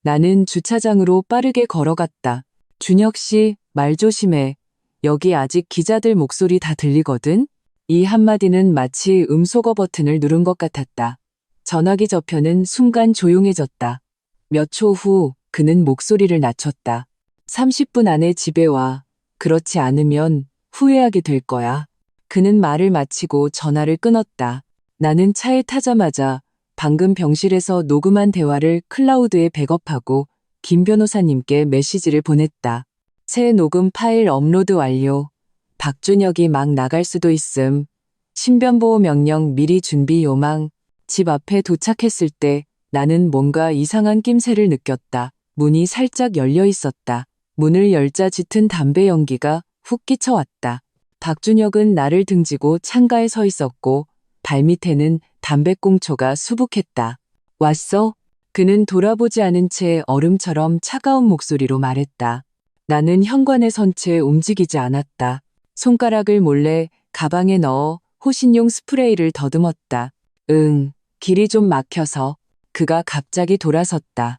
나는 주차장으로 빠르게 걸어갔다. 준혁 씨, 말 조심해. 여기 아직 기자들 목소리 다 들리거든? 이 한마디는 마치 음소거 버튼을 누른 것 같았다. 전화기 저편은 순간 조용해졌다. 몇 초 후 그는 목소리를 낮췄다. 30분 안에 집에 와. 그렇지 않으면 후회하게 될 거야. 그는 말을 마치고 전화를 끊었다. 나는 차에 타자마자 방금 병실에서 녹음한 대화를 클라우드에 백업하고 김 변호사님께 메시지를 보냈다. 새 녹음 파일 업로드 완료. 박준혁이 막 나갈 수도 있음. 신변보호 명령 미리 준비 요망. 집 앞에 도착했을 때 나는 뭔가 이상한 낌새를 느꼈다. 문이 살짝 열려 있었다. 문을 열자 짙은 담배 연기가 훅 끼쳐왔다. 박준혁은 나를 등지고 창가에 서 있었고 발밑에는 담배꽁초가 수북했다. 왔어? 그는 돌아보지 않은 채 얼음처럼 차가운 목소리로 말했다. 나는 현관에 선 채 움직이지 않았다. 손가락을 몰래 가방에 넣어 호신용 스프레이를 더듬었다. 길이 좀 막혀서. 그가 갑자기 돌아섰다.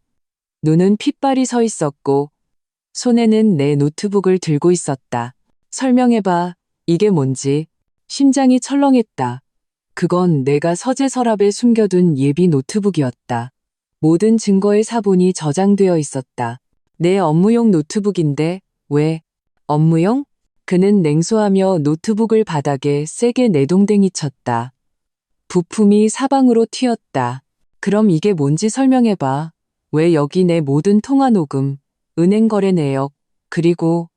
눈은 핏발이 서 있었고 손에는 내 노트북을 들고 있었다. 설명해봐. 이게 뭔지. 심장이 철렁했다. 그건 내가 서재 서랍에 숨겨둔 예비 노트북이었다. 모든 증거의 사본이 저장되어 있었다. 내 업무용 노트북인데 왜? 업무용? 그는 냉소하며 노트북을 바닥에 세게 내동댕이 쳤다. 부품이 사방으로 튀었다. 그럼 이게 뭔지 설명해봐. 왜 여기 내 모든 통화 녹음, 은행 거래 내역, 그리고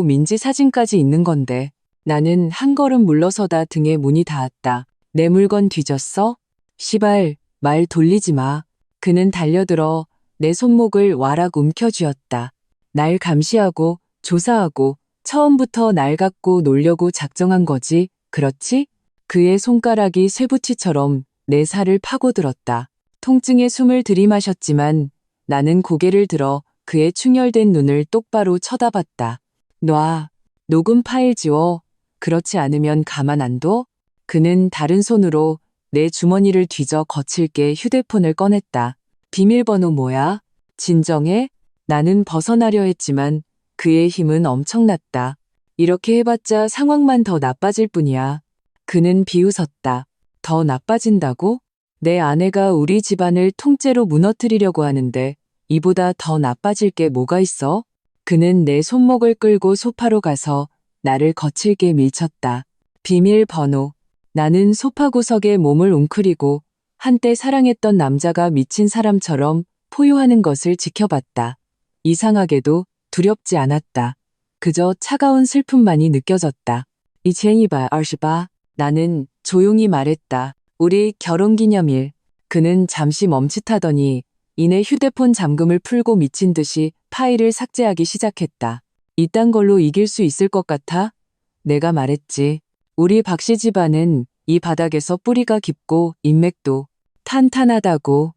민지 사진까지 있는 건데. 나는 한 걸음 물러서다 등에 문이 닿았다. 내 물건 뒤졌어? 시발, 말 돌리지 마. 그는 달려들어 내 손목을 와락 움켜쥐었다. 날 감시하고 조사하고 처음부터 날 갖고 놀려고 작정한 거지, 그렇지? 그의 손가락이 쇠붙이처럼 내 살을 파고들었다. 통증에 숨을 들이마셨지만 나는 고개를 들어 그의 충혈된 눈을 똑바로 쳐다봤다. 놔. 녹음 파일 지워. 그렇지 않으면 가만 안 둬? 그는 다른 손으로 내 주머니를 뒤져 거칠게 휴대폰을 꺼냈다. 비밀번호 뭐야? 진정해? 나는 벗어나려 했지만 그의 힘은 엄청났다. 이렇게 해봤자 상황만 더 나빠질 뿐이야. 그는 비웃었다. 더 나빠진다고? 내 아내가 우리 집안을 통째로 무너뜨리려고 하는데 이보다 더 나빠질 게 뭐가 있어? 그는 내 손목을 끌고 소파로 가서 나를 거칠게 밀쳤다. 비밀번호. 나는 소파 구석에 몸을 웅크리고 한때 사랑했던 남자가 미친 사람처럼 포효하는 것을 지켜봤다. 이상하게도 두렵지 않았다. 그저 차가운 슬픔만이 느껴졌다. 이젠이봐 얼시바. 나는 조용히 말했다. 우리 결혼기념일. 그는 잠시 멈칫하더니 이내 휴대폰 잠금을 풀고 미친 듯이 파일을 삭제하기 시작했다. 이딴 걸로 이길 수 있을 것 같아? 내가 말했지. 우리 박씨 집안은 이 바닥에서 뿌리가 깊고 인맥도 탄탄하다고.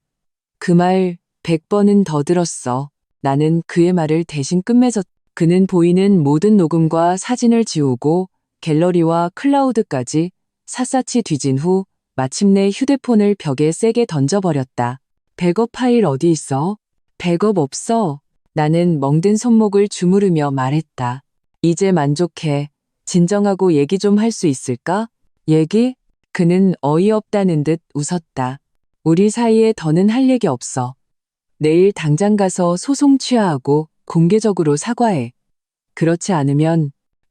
그 말 100번은 더 들었어. 나는 그의 말을 대신 끝맺었. 그는 보이는 모든 녹음과 사진을 지우고 갤러리와 클라우드까지 샅샅이 뒤진 후 마침내 휴대폰을 벽에 세게 던져버렸다. 백업 파일 어디 있어? 백업 없어. 나는 멍든 손목을 주무르며 말했다. 이제 만족해. 진정하고 얘기 좀 할 수 있을까? 얘기? 그는 어이없다는 듯 웃었다. 우리 사이에 더는 할 얘기 없어. 내일 당장 가서 소송 취하하고 공개적으로 사과해.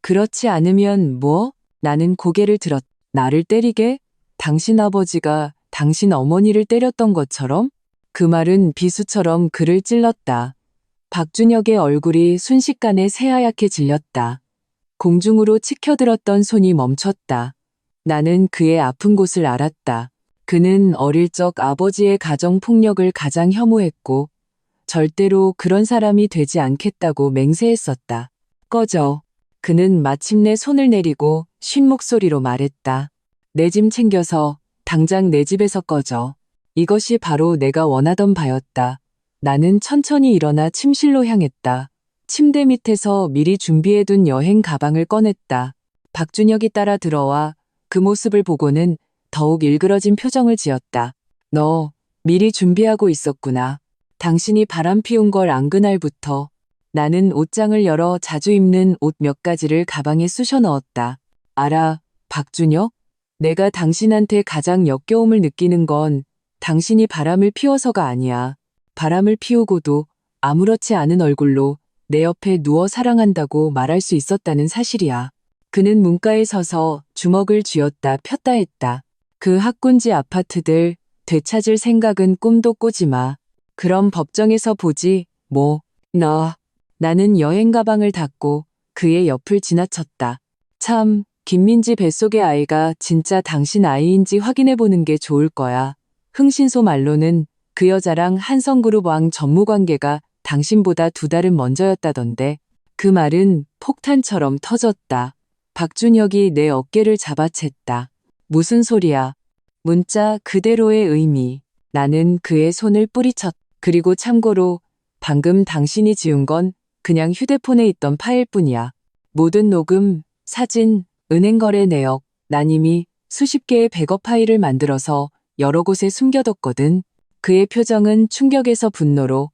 그렇지 않으면 뭐? 나는 고개를 들었. 나를 때리게? 당신 아버지가 당신 어머니를 때렸던 것처럼? 그 말은 비수처럼 그를 찔렀다. 박준혁의 얼굴이 순식간에 새하얗게 질렸다. 공중으로 치켜들었던 손이 멈췄다. 나는 그의 아픈 곳을 알았다. 그는 어릴 적 아버지의 가정폭력을 가장 혐오했고 절대로 그런 사람이 되지 않겠다고 맹세했었다. 꺼져. 그는 마침내 손을 내리고 쉰 목소리로 말했다. 내 짐 챙겨서 당장 내 집에서 꺼져. 이것이 바로 내가 원하던 바였다. 나는 천천히 일어나 침실로 향했다. 침대 밑에서 미리 준비해둔 여행 가방을 꺼냈다. 박준혁이 따라 들어와 그 모습을 보고는 더욱 일그러진 표정을 지었다. 너 미리 준비하고 있었구나. 당신이 바람 피운 걸 안 그날부터 나는 옷장을 열어 자주 입는 옷 몇 가지를 가방에 쑤셔 넣었다. 알아, 박준혁? 내가 당신한테 가장 역겨움을 느끼는 건 당신이 바람을 피워서가 아니야. 바람을 피우고도 아무렇지 않은 얼굴로 내 옆에 누워 사랑한다고 말할 수 있었다는 사실이야. 그는 문가에 서서 주먹을 쥐었다 폈다 했다. 그 학군지 아파트들 되찾을 생각은 꿈도 꾸지 마. 그럼 법정에서 보지, 뭐. 나는 여행 가방을 닫고 그의 옆을 지나쳤다. 참, 김민지 뱃속의 아이가 진짜 당신 아이인지 확인해보는 게 좋을 거야. 흥신소 말로는 그 여자랑 한성그룹 왕 전무관계가 당신보다 2달은 먼저였다던데. 그 말은 폭탄처럼 터졌다. 박준혁이 내 어깨를 잡아챘다. 무슨 소리야. 문자 그대로의 의미. 나는 그의 손을 뿌리쳤다. 그리고 참고로 방금 당신이 지운 건 그냥 휴대폰에 있던 파일 뿐이야. 모든 녹음, 사진, 은행거래 내역, 난 이미 수십 개의 백업 파일을 만들어서 여러 곳에 숨겨뒀거든. 그의 표정은 충격에서 분노로,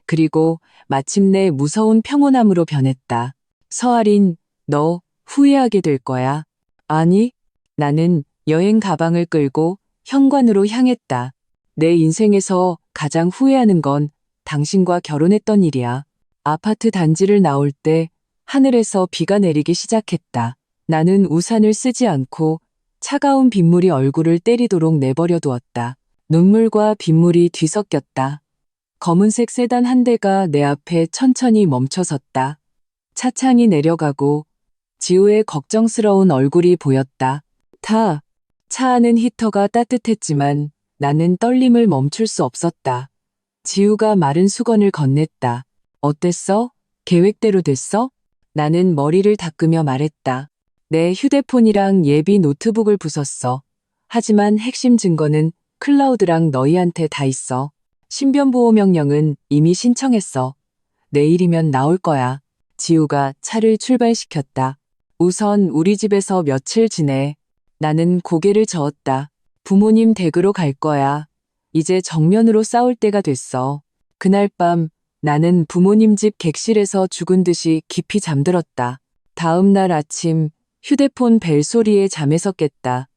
그리고 마침내 무서운 평온함으로 변했다. 서아린, 너 후회하게 될 거야. 아니, 나는 여행 가방을 끌고 현관으로 향했다. 내 인생에서 가장 후회하는 건 당신과 결혼했던 일이야. 아파트 단지를 나올 때 하늘에서 비가 내리기 시작했다. 나는 우산을 쓰지 않고 차가운 빗물이 얼굴을 때리도록 내버려 두었다. 눈물과 빗물이 뒤섞였다. 검은색 세단 한 대가 내 앞에 천천히 멈춰섰다. 차창이 내려가고 지우의 걱정스러운 얼굴이 보였다. 차 안은 히터가 따뜻했지만 나는 떨림을 멈출 수 없었다. 지우가 마른 수건을 건넸다. 어땠어? 계획대로 됐어? 나는 머리를 닦으며 말했다. 내 휴대폰이랑 예비 노트북을 부쉈어. 하지만 핵심 증거는 클라우드랑 너희한테 다 있어. 신변보호 명령은 이미 신청했어. 내일이면 나올 거야. 지우가 차를 출발시켰다. 우선 우리 집에서 며칠 지내. 나는 고개를 저었다. 부모님 댁으로 갈 거야. 이제 정면으로 싸울 때가 됐어. 그날 밤 나는 부모님 집 객실에서 죽은 듯이 깊이 잠들었다. 다음 날 아침 휴대폰 벨 소리에 잠에서 깼다.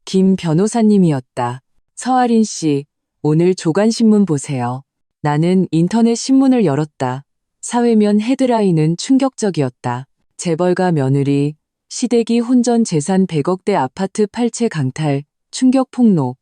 김 변호사님이었다. 서아린 씨, 오늘 조간신문 보세요. 나는 인터넷 신문을 열었다. 사회면 헤드라인은 충격적이었다. 재벌가 며느리, 시댁이 혼전 재산 100억대 아파트 8채 강탈, 충격 폭로.